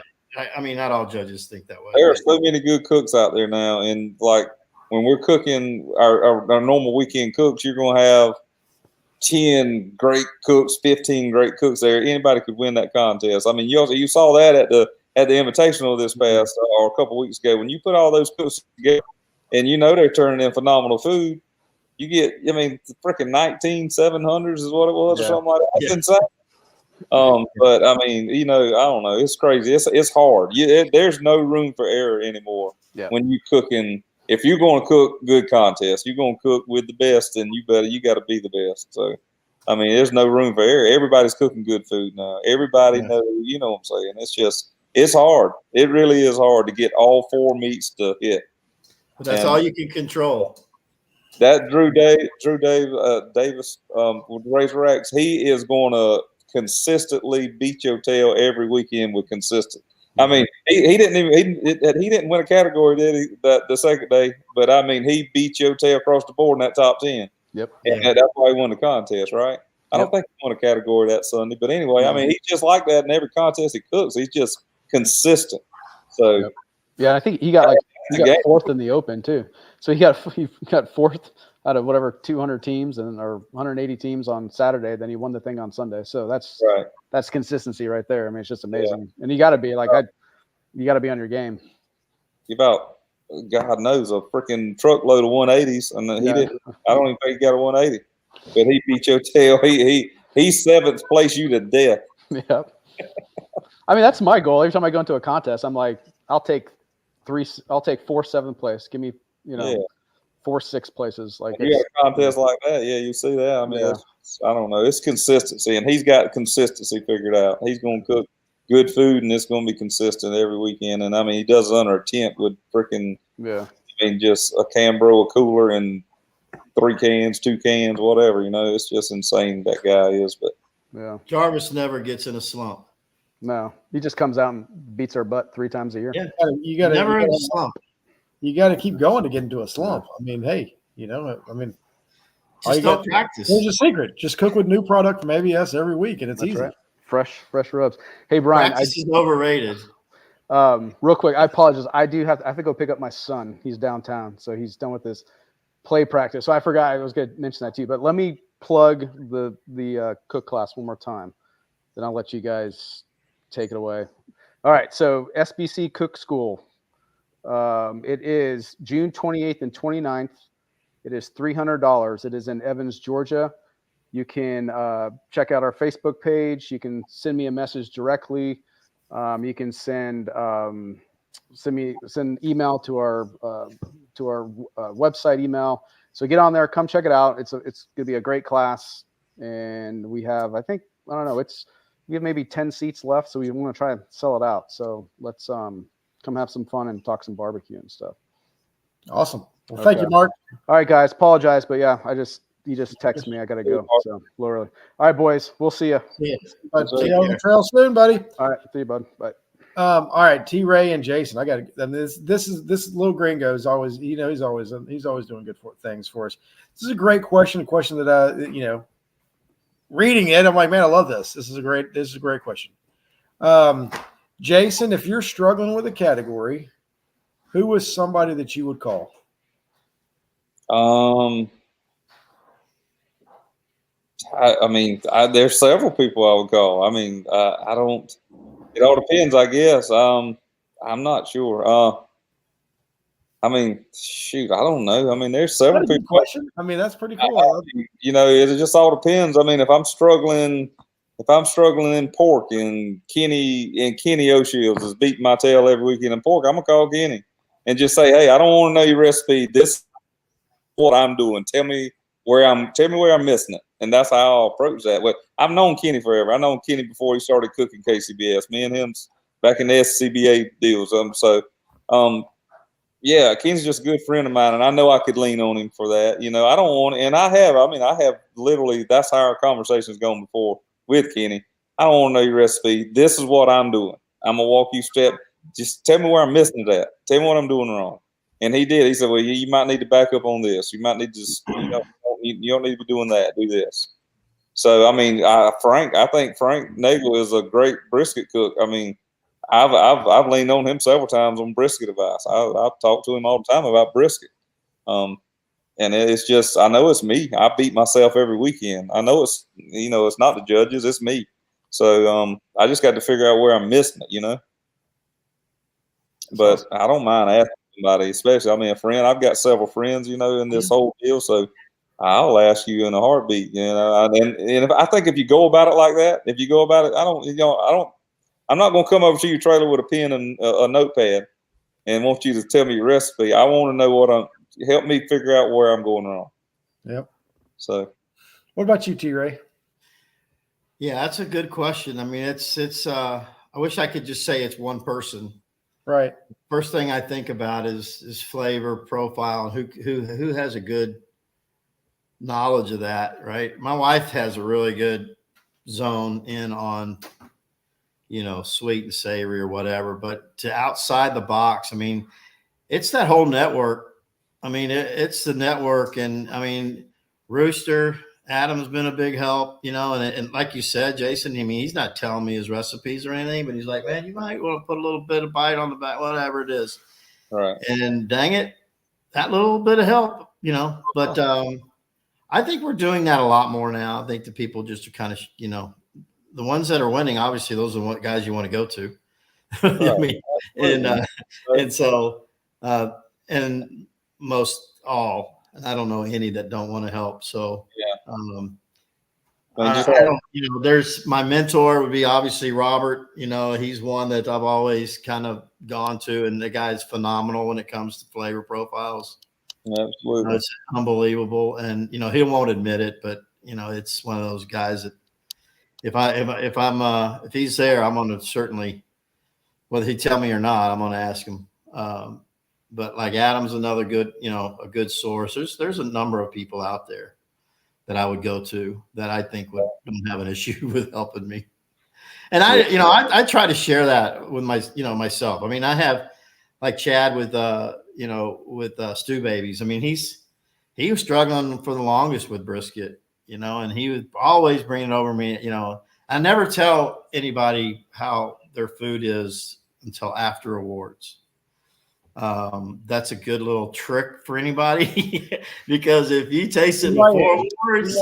I mean, not all judges think that way. There are so many good cooks out there now. And like when we're cooking our normal weekend cooks, you're going to have 10 great cooks, 15 great cooks there. Anybody could win that contest. I mean, you saw that at the Invitational this past or a couple weeks ago. When you put all those cooks together, and they're turning in phenomenal food, you get, I mean, freaking 19,700s is what it was or something like that. That's insane. But I mean, I don't know. It's crazy. It's hard. There's no room for error anymore when you cooking. If you're going to cook good contests, you're going to cook with the best, and you got to be the best. So, I mean, there's no room for error. Everybody's cooking good food now. Everybody knows, you know what I'm saying? It's hard. It really is hard to get all 4 meats to hit. But that's all you can control. That Drew Davis with Razorbacks, he is going to consistently beat your tail every weekend with consistent. I mean, he didn't win a category, did he? The second day, but I mean, he beat your tail across the board in that top 10. Yep. And that's why he won the contest, right? I don't think he won a category that Sunday, but anyway, I mean, he's just like that in every contest he cooks. He's just consistent. So, yeah, I think he got fourth in the Open too. So he got fourth out of whatever 200 teams or 180 teams on Saturday. Then he won the thing on Sunday. So that's consistency right there. I mean, it's just amazing. And you got to be you got to be on your game. About God knows a freaking truckload of 180s, and he didn't. I don't even think he got a 180, but he beat your tail. He's 7th place you to death. Yep. I mean, that's my goal. Every time I go into a contest, I'm like, I'll take 4 7th place. Give me 4 6th places. Like you got a contest like that, you see that. I mean, I don't know. It's consistency, and he's got consistency figured out. He's going to cook good food, and it's going to be consistent every weekend. And I mean, he does it under a tent with freaking I mean, just a Cambro, a cooler, and 3 cans, 2 cans, whatever. It's just insane that guy is. But Jarvis never gets in a slump. No, he just comes out and beats our butt 3 times a year. Yeah, you got never in a slump. You got to keep going to get into a slump. I mean, hey, I mean, just don't practice. There's a secret. Just cook with new product from ABS every week, and it's easy. Right. Fresh rubs. Hey, Brian, practice is overrated. Real quick, I apologize. I have to go pick up my son. He's downtown, so he's done with his play practice. So I forgot I was going to mention that to you. But let me plug the cook class one more time. Then I'll let you guys take it away. All right. So SBC Cook School. It is June 28th and 29th. It is $300. It is in Evans, Georgia. You can check out our Facebook page. You can send me a message directly. You can send email to our website email. So get on there, come check it out. It's gonna be a great class, and we have we have maybe 10 seats left, so we want to try and sell it out. So let's come have some fun and talk some barbecue and stuff. Awesome. Well, thank you, Mark. All right, guys. Apologize, but you just texted me. I got to go. So literally. All right, boys. We'll see you. See you on the trail soon, buddy. All right. See you, bud. Bye. All right, T. Ray and Jason. I got to. This little gringo is always. He's always doing good things for us. This is a great question. A question that reading it, I'm like, man, I love this. This is a great question. Jason, if you're struggling with a category, who is somebody that you would call? I mean, there's several people I would call. I mean, I don't. It all depends, I guess. I'm not sure. I mean, shoot, I don't know. I mean, there's several people. Question. I mean, that's pretty cool. It just all depends. I mean, if I'm struggling in pork and Kenny O'Shields is beating my tail every weekend in pork, I'm gonna call Kenny and just say, hey, I don't want to know your recipe. This is what I'm doing. Tell me where I'm missing it. And that's how I'll approach that. Well, I've known Kenny forever. I've known Kenny before he started cooking KCBS. Me and him's back in the SCBA deals. Kenny's just a good friend of mine, and I know I could lean on him for that. I don't want, and I have literally, that's how our conversation's gone before with Kenny. I don't want to know your recipe. This is what I'm doing. I'm going to walk you step. Just tell me where I'm missing it at. Tell me what I'm doing wrong. And he did. He said, well, you might need to back up on this. You might need to just, you don't need to be doing that. Do this. So, I mean, I think Frank Nagel is a great brisket cook. I mean, I've leaned on him several times on brisket advice. I've talked to him all the time about brisket. And it's just, I know it's me. I beat myself every weekend. I know it's, it's not the judges, it's me. So I just got to figure out where I'm missing it, But I don't mind asking somebody, especially, a friend. I've got several friends, in this whole deal. So I'll ask you in a heartbeat, And I think if you go about it like that, I'm not going to come over to your trailer with a pen and a notepad and want you to tell me your recipe. I want to know help me figure out where I'm going wrong. Yep. So what about you, T-Ray? Yeah, that's a good question. I mean, it's I wish I could just say it's one person. Right. First thing I think about is flavor profile and who has a good knowledge of that, right? My wife has a really good zone in on, sweet and savory or whatever, but to outside the box, I mean, it's that whole network. I mean, it's the network. And I mean, Rooster, Adam's been a big help, and like you said, Jason, I mean, he's not telling me his recipes or anything, but he's like, man, you might want to put a little bit of bite on the back, whatever it is. Right. And dang it, that little bit of help, but I think we're doing that a lot more now. I think the people just are kind of, the ones that are winning, obviously those are the guys you want to go to. Right. I mean, and so, and most all, I don't know any that don't want to help. So, yeah. I don't, there's my mentor would be obviously Robert, he's one that I've always kind of gone to, and the guy's phenomenal when it comes to flavor profiles. Absolutely. It's unbelievable. And, he won't admit it, but it's one of those guys that if he's there, I'm going to certainly, whether he tell me or not, I'm going to ask him. But like Adam's another good, a good source. There's a number of people out there that I would go to that I think don't have an issue with helping me. And I try to share that with myself. I mean, I have like Chad with Stew Babies. I mean, he was struggling for the longest with brisket, and he was always bringing it over me. I never tell anybody how their food is until after awards. That's a good little trick for anybody because if you taste it before awards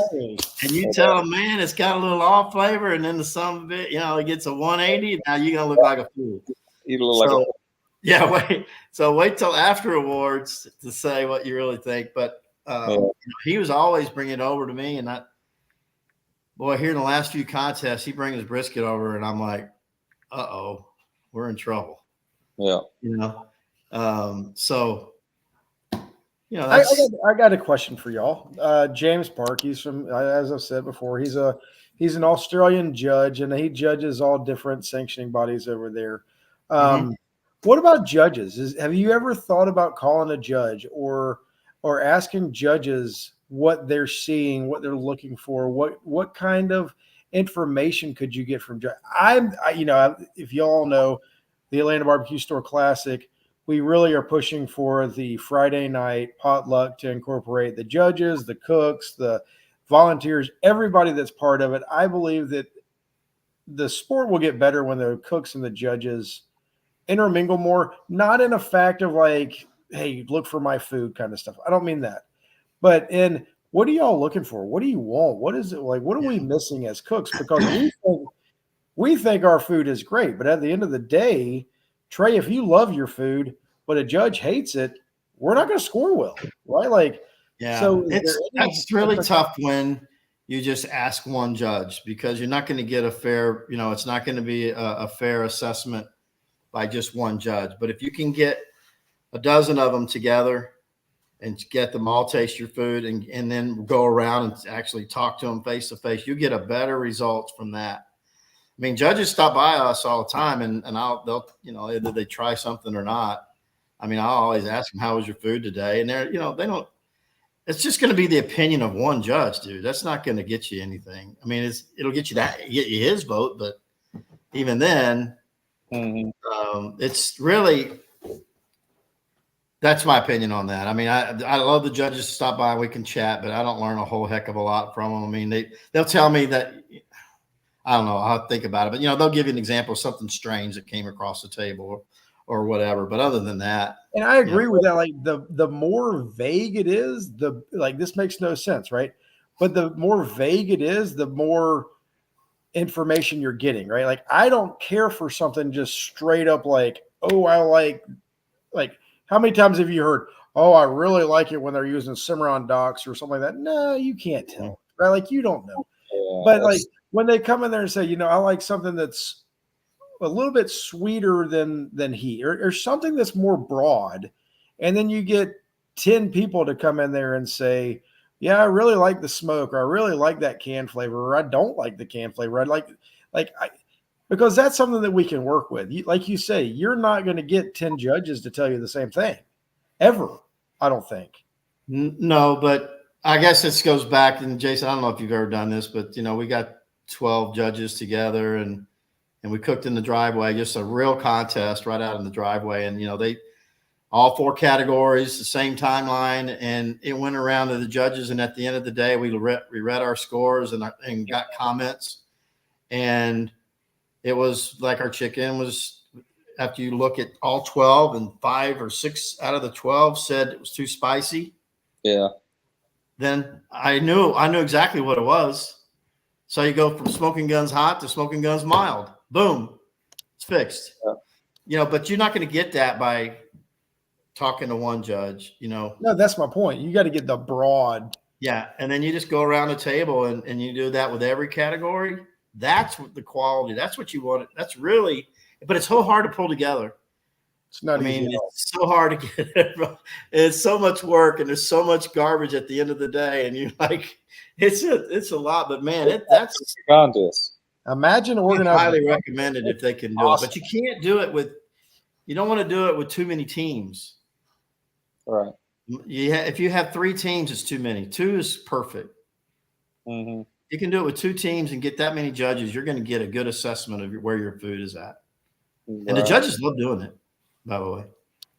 and you tell them, man, it's got a little off flavor, and then the sum of it, it gets a 180. Now you're gonna look like a fool. Wait till after awards to say what you really think. But he was always bringing it over to me, and here in the last few contests, he brings his brisket over, and I'm like, uh-oh, we're in trouble. Yeah. I got a question for y'all. James Park, he's from, as I've said before, he's an Australian judge, and he judges all different sanctioning bodies over there. What about judges? Have you ever thought about calling a judge or asking judges what they're seeing, what they're looking for, what kind of information could you get from judge? If y'all know the Atlanta Barbecue Store Classic, we really are pushing for the Friday night potluck to incorporate the judges, the cooks, the volunteers, everybody that's part of it. I believe that the sport will get better when the cooks and the judges intermingle more, not in a fact of like, hey, look for my food kind of stuff. I don't mean that. But in what are y'all looking for? What do you want? What is it like? What are we missing as cooks? Because we think our food is great, but at the end of the day, Trey, if you love your food, but a judge hates it, we're not going to score well, right? Like, yeah. So that's really tough when you just ask one judge, because you're not going to get a fair, it's not going to be a fair assessment by just one judge. But if you can get a dozen of them together and get them all taste your food and then go around and actually talk to them face to face, you get a better result from that. I mean, judges stop by us all the time, and they'll either they try something or not. I mean, I'll always ask them, how was your food today? And they're, they don't, it's just going to be the opinion of one judge, dude. That's not going to get you anything. I mean, it'll get you his vote, but even then, it's really, that's my opinion on that. I mean, I love the judges to stop by and we can chat, but I don't learn a whole heck of a lot from them. I mean, they'll tell me that, I don't know, I'll think about it, but they'll give you an example of something strange that came across the table, or whatever. But other than that, and I agree with that. Like the more vague it is, the like this makes no sense, right? But the more vague it is, the more information you're getting, right? Like I don't care for something just straight up like, oh, I like how many times have you heard, oh, I really like it when they're using Cimarron docks or something like that? No, you can't tell, right? Like you don't know. Yeah, But like when they come in there and say, you know, I like something that's a little bit sweeter than heat or something that's more broad. And then you get 10 people to come in there and say, yeah, I really like the smoke, or I really like that can flavor, or I don't like the can flavor. Because that's something that we can work with. Like you say, you're not going to get 10 judges to tell you the same thing ever. I don't think. No, but I guess this goes back, and Jason, I don't know if you've ever done this, but you know, we got 12 judges together and we cooked in the driveway, just a real contest right out in the driveway. And, you know, they all 4 categories, the same timeline, and it went around to the judges. And at the end of the day, we read our scores and got comments. And it was like our chicken was, after you look at all 12 and 5 or 6 out of the 12 said it was too spicy. Yeah. Then I knew exactly what it was. So you go from smoking guns hot to smoking guns mild. Boom, it's fixed. Yeah. You know, but you're not going to get that by talking to one judge, you know. No, that's my point. You got to get the broad. Yeah, and then you just go around the table and you do that with every category. That's what the quality. That's what you want. That's really, but it's so hard to pull together. It's not. I mean, it's so hard to get it. It's so much work, and there's so much garbage at the end of the day, and you're like, it's a lot. But man, that's a contest. Imagine I organizing. highly recommend it if they can do it, but you can't do it with. You don't want to do it with too many teams. Right. If you have 3 teams, it's too many. 2 is perfect. Mm-hmm. You can do it with 2 teams and get that many judges. You're going to get a good assessment of where your food is at. Right. And the judges love doing it, by the way.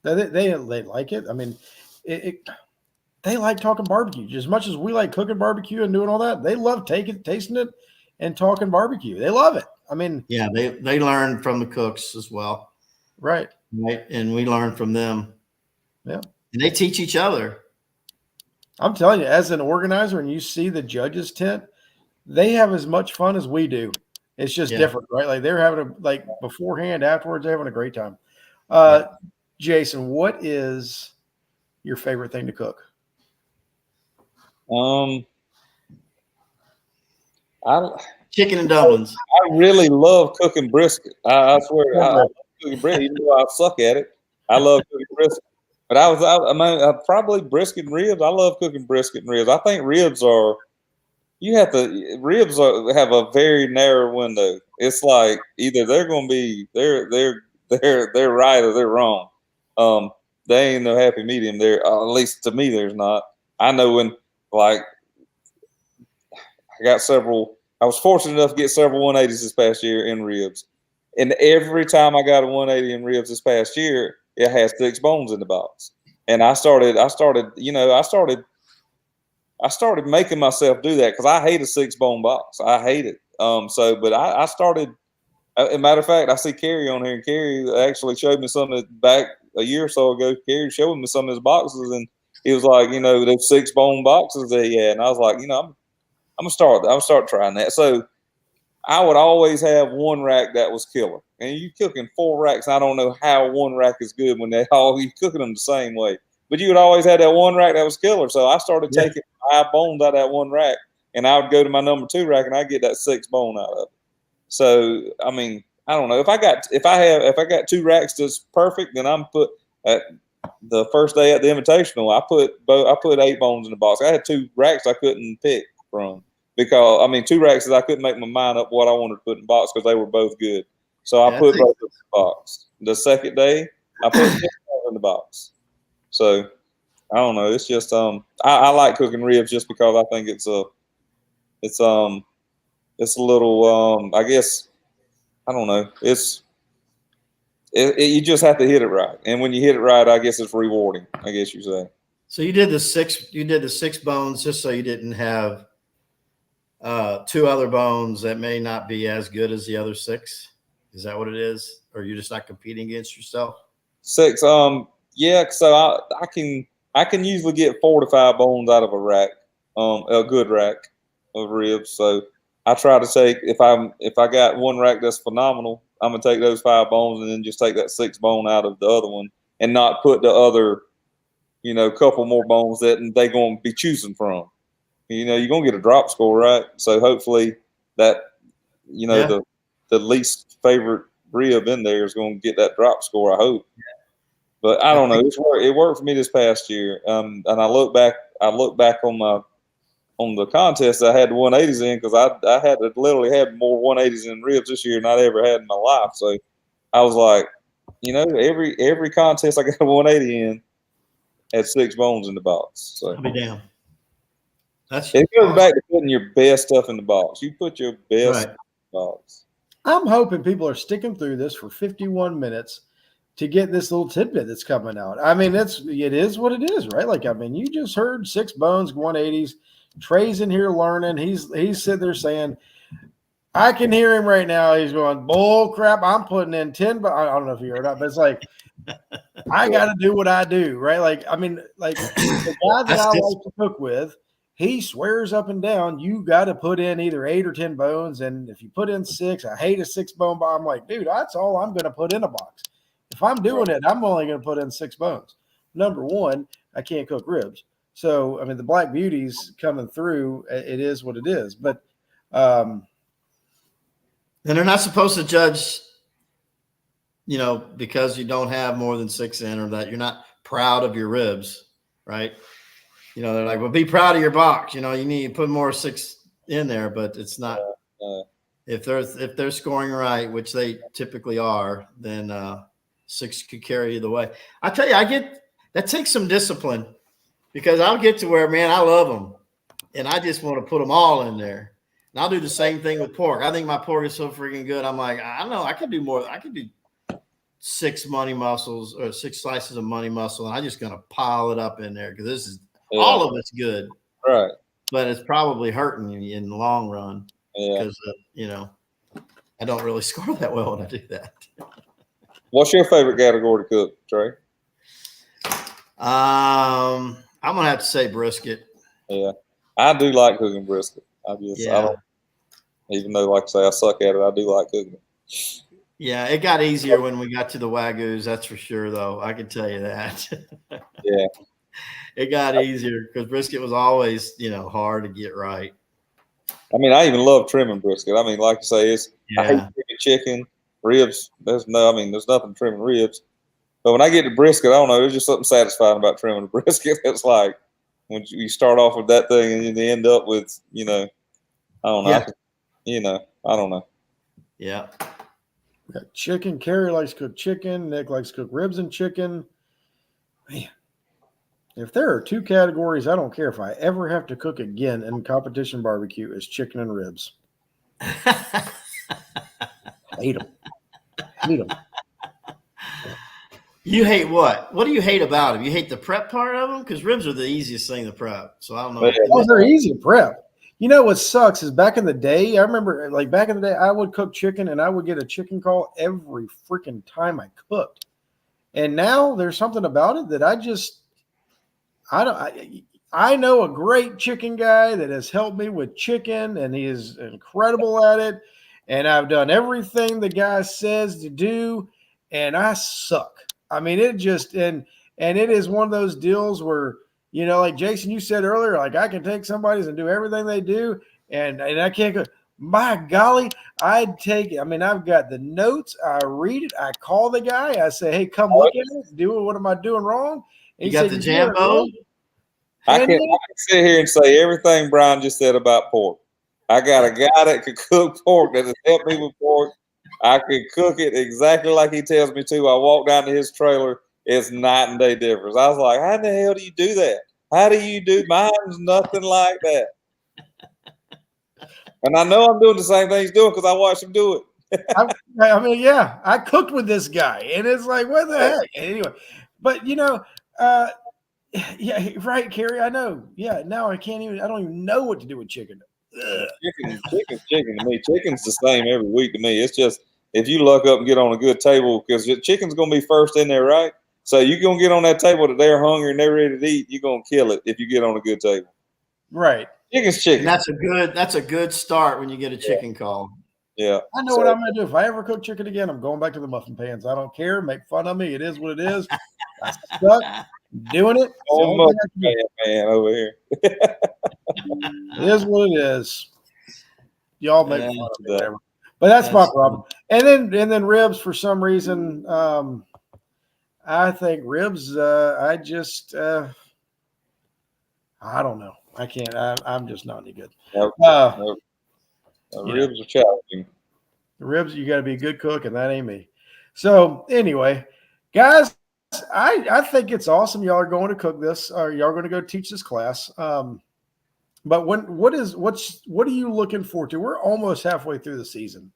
They like it. I mean, they like talking barbecue just as much as we like cooking barbecue and doing all that. They love tasting it and talking barbecue. They love it. I mean, yeah, they learn from the cooks as well. Right. Right. And we learn from them. Yeah. And they teach each other. I'm telling you, as an organizer and you see the judges tent, they have as much fun as we do. It's just different, right? Like they're having beforehand, afterwards, they're having a great time. Jason, what is your favorite thing to cook? Chicken and dumplings. I really love cooking brisket. I swear, I love cooking brisket. Even though I suck at it, I love cooking brisket. But I mean, probably brisket and ribs. I love cooking brisket and ribs. I think ribs have a very narrow window. It's like either they're going to be they're right or they're wrong. They ain't no happy medium there. At least to me, there's not. I know when I was fortunate enough to get several 180s this past year in ribs, and every time I got a 180 in ribs this past year, it has 6 bones in the box. And I started making myself do that because I hate a 6-bone box. I hate it. But I started. As a matter of fact, I see Kerry on here, and Kerry actually showed me something back a year or so ago. Kerry showed me some of his boxes, and he was like, those 6-bone boxes that he had, and I was like, I'm gonna start trying that. So I would always have one rack that was killer, and you cooking 4 racks. I don't know how one rack is good when you cooking them the same way, but you would always have that one rack that was killer. So I started taking 5 bones out of that one rack, and I would go to my number 2 rack, and I get that 6 bone out of it. So I mean, I don't know if I got 2 racks that's perfect, then I'm put at the first day at the Invitational. I put 8 bones in the box. I had 2 racks I couldn't pick from. Because 2 racks that I couldn't make my mind up what I wanted to put in the box because they were both good. So I put both in the box. The second day, I put 6 in the box. So I don't know. It's just I like cooking ribs just because I think it's a little I guess I don't know. You just have to hit it right, and when you hit it right, I guess it's rewarding. I guess you say. So you did the 6 bones just so you didn't have 2 other bones that may not be as good as the other 6. Is that what it is? Or you're just not competing against yourself? 6. Yeah. So I can usually get 4 to 5 bones out of a rack, a good rack of ribs. So I try to take, if I got one rack that's phenomenal, I'm gonna take those 5 bones and then just take that 6 bone out of the other one and not put the other, couple more bones that they gonna be choosing from. You're gonna get a drop score, right? So hopefully that, the least favorite rib in there is gonna get that drop score. I hope. But I don't know. It worked for me this past year. And I look back on the contest I had the 180s in, because I had to literally have more 180s in ribs this year than I'd ever had in my life. So I was like, every contest I got a 180 in had 6 bones in the box. So I'll be damn. It goes back to putting your best stuff in the box. You put your best in the box. I'm hoping people are sticking through this for 51 minutes to get this little tidbit that's coming out. I mean, it is what it is, right? Like, I mean, you just heard 6 bones, 180s. Trey's in here learning. He's sitting there saying, I can hear him right now. He's going, bull crap. I'm putting in 10, but I don't know if you heard that, but it's like, I got to do what I do, right? Like, I mean, like the guy that I like to cook with, he swears up and down, you got to put in either 8 or 10 bones. And if you put in 6, I hate a 6 bone box. I'm like, dude, that's all I'm going to put in a box. If I'm doing it, I'm only going to put in 6 bones. Number one, I can't cook ribs. So, I mean, the Black Beauty's coming through. It is what it is. But and they're not supposed to judge, because you don't have more than 6 in, or that you're not proud of your ribs, right? They're like, well, be proud of your box. You need to put more 6 in there, but it's not. If they're scoring right, which they typically are, then 6 could carry you the way. I tell you, that takes some discipline, because I'll get to where, man, I love them, and I just want to put them all in there. And I'll do the same thing with pork. I think my pork is so freaking good. I'm like, I don't know, I could do more. I could do 6 money muscles or 6 slices of money muscle, and I'm just gonna pile it up in there, because this is all of it's good, right? But it's probably hurting you in the long run, because I don't really score that well when I do that. What's your favorite category to cook, Trey? I'm gonna have to say brisket. Yeah, I do like cooking brisket. I don't, even though, like I say, I suck at it, I do like cooking it. Yeah, it got easier when we got to the Wagyus, that's for sure, though. I can tell you that. Yeah. It got easier, because brisket was always, hard to get right. I mean, I even love trimming brisket. I mean, like you say, I hate trimming chicken, ribs. There's nothing trimming ribs. But when I get to brisket, I don't know, there's just something satisfying about trimming a brisket. It's like when you start off with that thing and you end up with, I don't know. Yeah. I don't know. Yeah. Chicken. Carrie likes to cook chicken. Nick likes to cook ribs and chicken. Man, if there are 2 categories, I don't care if I ever have to cook again in competition barbecue, is chicken and ribs. Hate them. You hate what? What do you hate about them? You hate the prep part of them? Because ribs are the easiest thing to prep. So I don't know. Oh, they're easy to prep. You know what sucks is back in the day, I remember like back in the day, I would cook chicken and I would get a chicken call every freaking time I cooked. And now there's something about it that I know a great chicken guy that has helped me with chicken, and he is incredible at it. And I've done everything the guy says to do, and I suck. I mean, it just, and it is one of those deals where, like Jason, you said earlier, like I can take somebody's and do everything they do, and I can't go. My golly, I'd take it. I mean, I've got the notes. I read it. I call the guy. I say, hey, come look at it. What am I doing wrong? And you got the Jambo? I can sit here and say everything Brian just said about pork. I got a guy that could cook pork that has helped me with pork. I could cook it exactly like he tells me to. I walk down to his trailer. It's night and day difference. I was like, how the hell do you do that? How do you do? Mine's nothing like that. And I know I'm doing the same thing he's doing because I watched him do it. I mean, yeah, I cooked with this guy, and it's like, what the heck? Anyway, but yeah, right, Carrie. I know. Yeah, now I don't even know what to do with chicken. Chicken's chicken to me. Chicken's the same every week to me. It's just if you luck up and get on a good table, because the chicken's going to be first in there, right? So you're going to get on that table that they're hungry and they're ready to eat. You're going to kill it if you get on a good table. Right. Chicken's chicken. And that's a good start when you get a chicken call. Yeah. I know what I'm going to do. If I ever cook chicken again, I'm going back to the muffin pans. I don't care. Make fun of me. It is what it is. I suck. Doing it. Oh, man over here. It is what it is. Y'all make fun of me, whatever. But that's my problem. And then ribs, for some reason, I think ribs. I don't know. I can't. I'm just not any good. Nope. Ribs are challenging. The ribs, you got to be a good cook, and that ain't me. So anyway, guys, I think it's awesome. Y'all are going to cook this, or y'all are going to go teach this class. But what are you looking forward to? We're almost halfway through the season.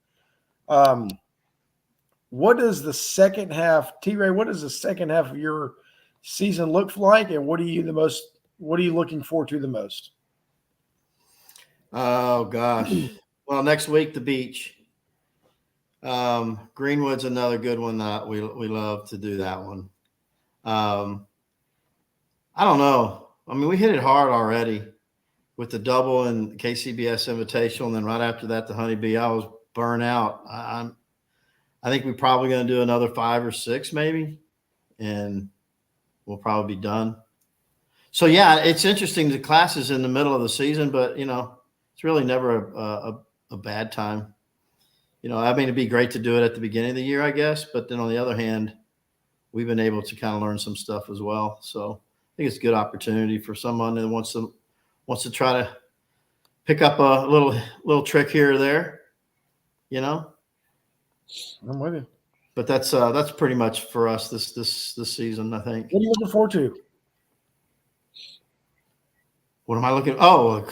What does the second half, T-Ray? What does the second half of your season look like, and what are you looking forward to the most? Oh gosh. Well, next week the beach. Greenwood's another good one that we love to do that one. I don't know. I mean, we hit it hard already with the double and KCBS Invitational, and then right after that, the Honeybee. I was burnt out. I think we're probably going to do another 5 or 6 maybe, and we'll probably be done. So yeah, it's interesting. The class is in the middle of the season, but it's really never a bad time. I mean, it'd be great to do it at the beginning of the year, I guess. But then on the other hand, we've been able to kind of learn some stuff as well. So I think it's a good opportunity for someone that wants to try to pick up a little trick here or there, I'm with you. But that's pretty much for us this season, I think. What are you looking forward to? What am I looking? Oh,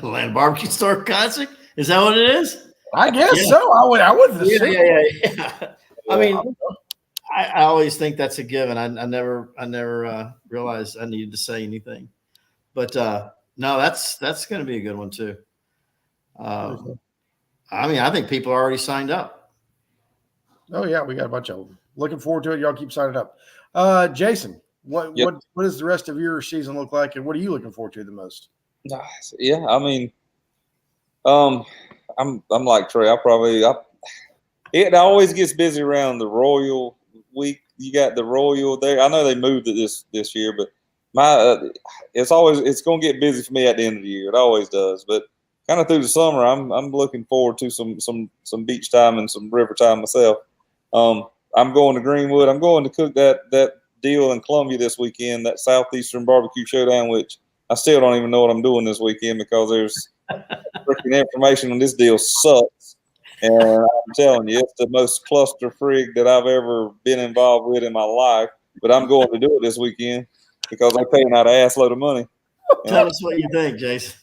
Land Barbecue Store Classic. Is that what it is? I guess so. I would. Yeah. I mean, I always think that's a given. I never realized I needed to say anything, but no, that's going to be a good one too. I mean, I think people are already signed up. Oh yeah, we got a bunch of them. Looking forward to it. Y'all keep signing up. Jason, what does the rest of your season look like, and what are you looking forward to the most? Yeah, I mean, I'm like Trey. It always gets busy around the Royal week. You got the Royal there. I know they moved it this year, but it's going to get busy for me at the end of the year. It always does. But kind of through the summer, I'm looking forward to some beach time and some river time myself. I'm going to Greenwood. I'm going to cook that deal in Columbia this weekend, that Southeastern Barbecue Showdown, which I still don't even know what I'm doing this weekend because there's freaking information on this deal sucks. And I'm telling you, it's the most cluster frig that I've ever been involved with in my life. But I'm going to do it this weekend because I'm paying out an ass load of money. Tell us what you think, Jason.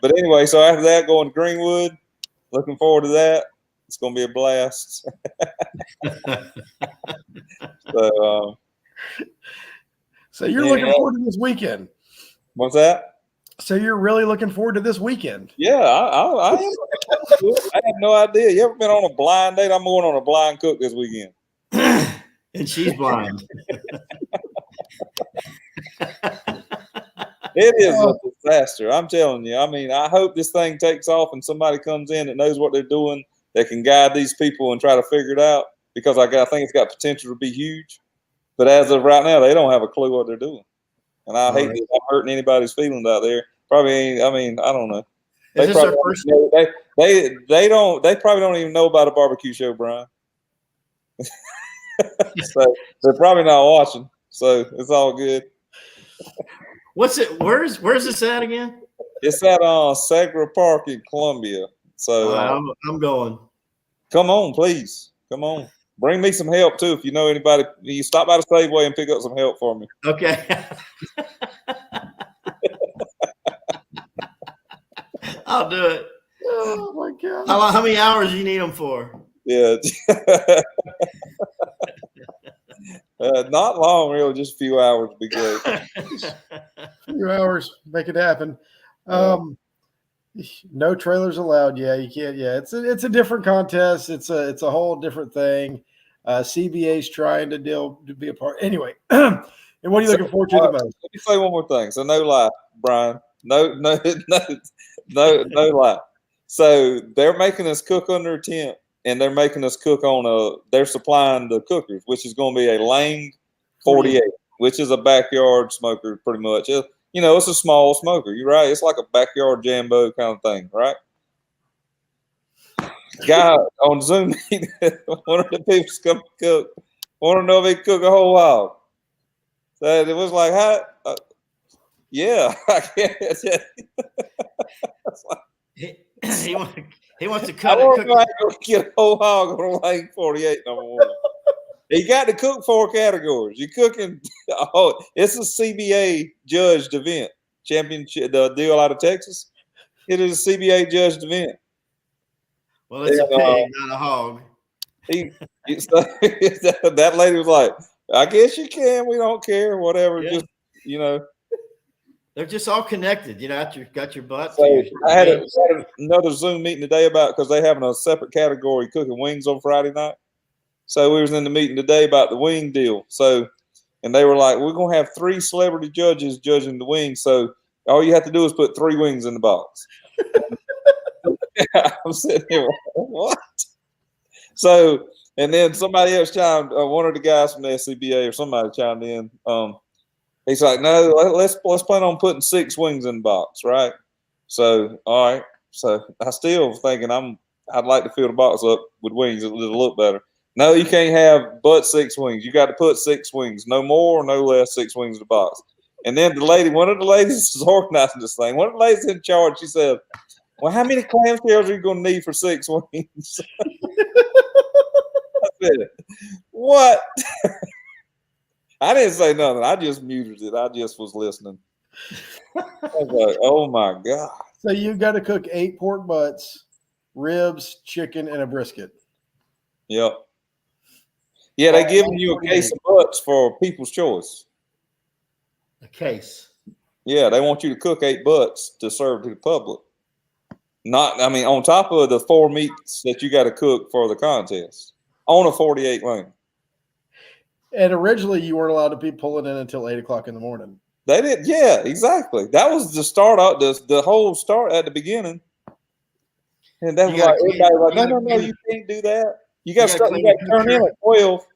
But anyway, so after that, going to Greenwood. Looking forward to that. It's going to be a blast. So you're looking forward to this weekend. What's that? So you're really looking forward to this weekend? Yeah, I am. I have no idea. You ever been on a blind date? I'm going on a blind cook this weekend. And she's blind. It is a disaster. I'm telling you. I mean, I hope this thing takes off and somebody comes in that knows what they're doing, that can guide these people and try to figure it out, because I think it's got potential to be huge. But as of right now, they don't have a clue what they're doing. And I hate that I'm hurting anybody's feelings out there. Probably ain't. I mean, I don't know. They probably they probably don't even know about a barbecue show, Brian. So they're probably not watching. So it's all good. What's it? Where's this at again? It's at Segra Park in Columbia. So I'm going. Come on, please. Come on. Bring me some help too. If you know anybody, you stop by the Safeway and pick up some help for me. Okay. I'll do it. Oh my God. How many hours do you need them for? Yeah. Not long, really. Just a few hours would be great. A few hours, make it happen. No trailers allowed. Yeah, you can't. Yeah, it's a different contest. It's a whole different thing. CBA's trying to be a part. Anyway, and what are you looking forward to the most? Let me say one more thing. So no lie, Brian. No lie. So they're making us cook under a tent, and they're making us cook on they're supplying the cookers, which is going to be a Lang 48, which is a backyard smoker pretty much. It's a small smoker. You're right. It's like a backyard Jambo kind of thing, right? Guy on Zoom meeting, one of the people's come cook. Want to know if he cook a whole hog. So it was like, how? Yeah, I guess. He wants to I cut want it. to go get a whole hog on a Lang 48 number one. He got to cook 4 categories. You're cooking. Oh, it's a CBA judged event. Championship, the deal out of Texas. It is a CBA judged event. Well, it's a pig, not a hog. That lady was like, I guess you can. We don't care. Whatever. Yeah. Just, They're just all connected. Got your butt. So I had another Zoom meeting today because they having a separate category cooking wings on Friday night. So we was in the meeting today about the wing deal. So, and they were like, we're going to have 3 celebrity judges judging the wings. So all you have to do is put 3 wings in the box. I'm sitting here, what? So, and then somebody else chimed, one of the guys from the SCBA or somebody chimed in. He's like, no, let's plan on putting 6 wings in the box, right? So, all right. So I still thinking I'd like to fill the box up with wings. It'll look better. No, you can't have but 6 wings. You got to put 6 wings, no more or no less, 6 wings in the box. And then one of the ladies is organizing this thing. One of the ladies in charge, she said, well, how many clamshells are you going to need for 6 wings? I said, what? I didn't say nothing. I just muted it. I just was listening. I was like, oh, my God. So you got to cook 8 pork butts, ribs, chicken, and a brisket. Yep. Yeah, they giving you a case of butts for people's choice. A case. Yeah, they want you to cook 8 butts to serve to the public. On top of the 4 meats that you got to cook for the contest on a 48 lane. And originally, you weren't allowed to be pulling in until 8 o'clock in the morning. They did, yeah, exactly. That was the start out, the whole start at the beginning. And that was like everybody was like, no, you can't do that. You got to turn in at 12.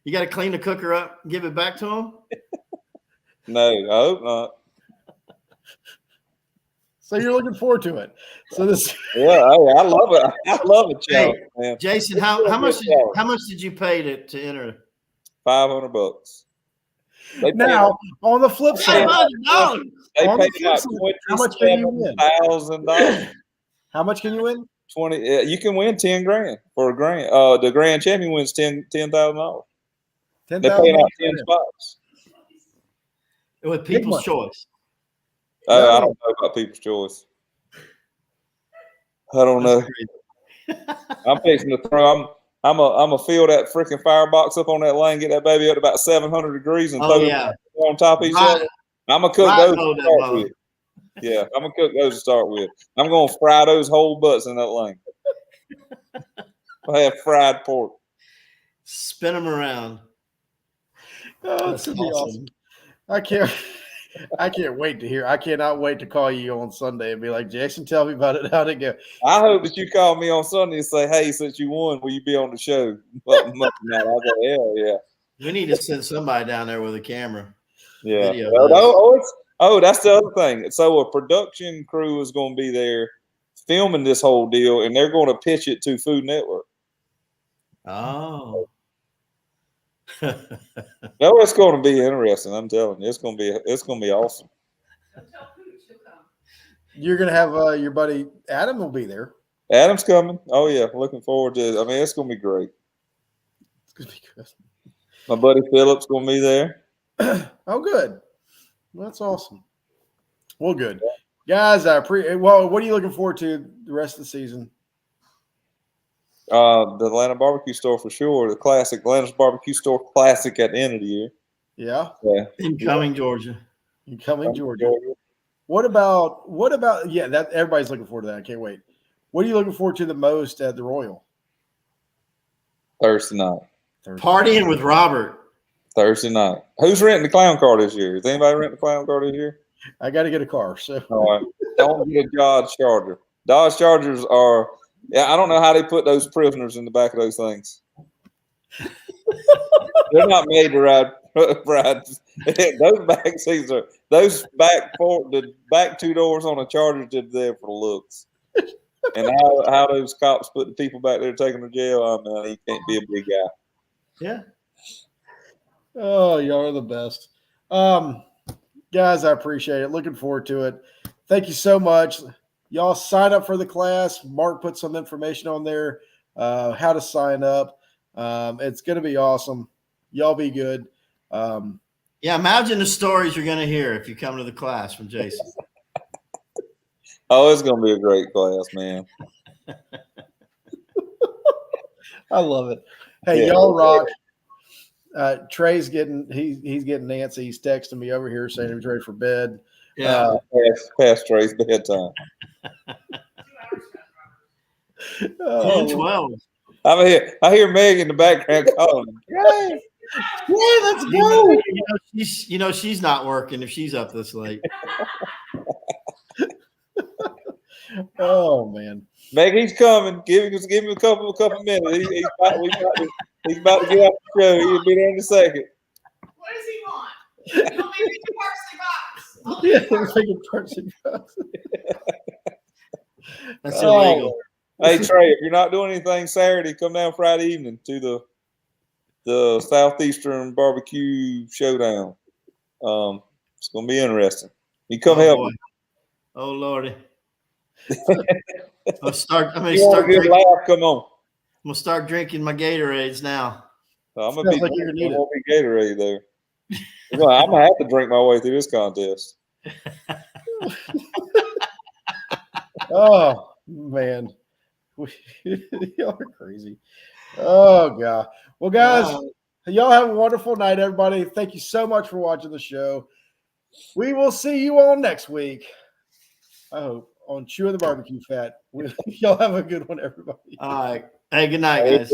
You got to clean the cooker up, give it back to them. No, I hope not. So you're looking forward to it. So this, yeah, I love it. I love it, challenge, man. Jason, how much did you pay to enter? $500. Now on the flip side, $500. They on paid the flip out side, how much can you win? $27,000. How much can you win? 20. You can win $10,000 for a grand. The grand champion wins $10,000. They pay out 10 spots. With people's choice. I don't know about people's choice. I don't know. I'm fixing to throw. I'm a fill that freaking firebox up on that lane, get that baby up to about 700 degrees, and throw them on top of each other. I'm gonna cook those to start with. Yeah, I'm gonna cook those to start with. I'm gonna fry those whole butts in that lane. I have fried pork. Spin them around. Oh, that's awesome. I can't wait to hear. I cannot wait to call you on Sunday and be like, Jason, tell me about it. How'd it go? I hope that you call me on Sunday and say, hey, since you won, will you be on the show? I'll go, yeah. We need to send somebody down there with a camera. Yeah. Video that's the other thing. So a production crew is going to be there filming this whole deal, and they're going to pitch it to Food Network. Oh. No, it's going to be interesting. I'm telling you, it's going to be awesome. You're going to have your buddy Adam will be there. Adam's coming. Oh yeah, looking forward to it. I mean, it's going to be great. It's going to be good. My buddy Philip's going to be there. Oh, good. Well, that's awesome. Well, good, guys. What are you looking forward to the rest of the season? The Atlanta Barbecue Store for sure. The classic Atlanta's Barbecue Store Classic at the end of the year. Yeah. Incoming Georgia. Incoming Georgia. What about yeah, that everybody's looking forward to that. I can't wait. What are you looking forward to the most at the Royal? Thursday night. Partying with Robert. Thursday night. Who's renting the clown car this year? Is anybody renting the clown car this year? I got to get a car. So All right. Don't get a Dodge Charger. Dodge Chargers are, I don't know how they put those prisoners in the back of those things. They're not made to ride. Those back seats are, the back two doors on a Charger just there for the looks. And how those cops put the people back there taking to jail, I mean, he can't be a big guy. Yeah. oh, y'all are the best. Guys, I appreciate it. Looking forward to it. Thank you so much. Y'all sign up for the class. Mark put some information on there, how to sign up. It's going to be awesome. Y'all be good. Yeah, imagine the stories you're going to hear if you come to the class from Jason. Oh, it's going to be a great class, man. I love it. Hey, Yeah. y'all rock. Trey's he's getting antsy. He's texting me over here saying he's ready for bed. Yeah. Past Trey's bedtime. 10-12. I hear Meg in the background calling. Hey, let's go. She's not working if she's up this late. Oh man. Meg, he's coming. Give him a couple minutes. He's about to get off the show. He'll be there in a second. What does he want? You want me to make a parsley box? I'll Yeah, make a let's make a parsley box. That's illegal. Hey Trey, if you're not doing anything Saturday, come down Friday evening to the Southeastern Barbecue Showdown. It's gonna be interesting. You come help Boy. me. Oh Lordy. I'm gonna You want a good laugh? Come on. start drinking my Gatorades now. I'm gonna be Sounds like you're gonna need Gatorade there. I'm gonna have to drink my way through this contest. Oh man. Y'all are crazy. Oh god. Well, guys, y'all have a wonderful night, everybody. Thank you so much for watching the show. We will see you all next week. I hope on Chewin the BBQ Fat. Y'all have a good one, everybody. All right. Hey, good night, guys.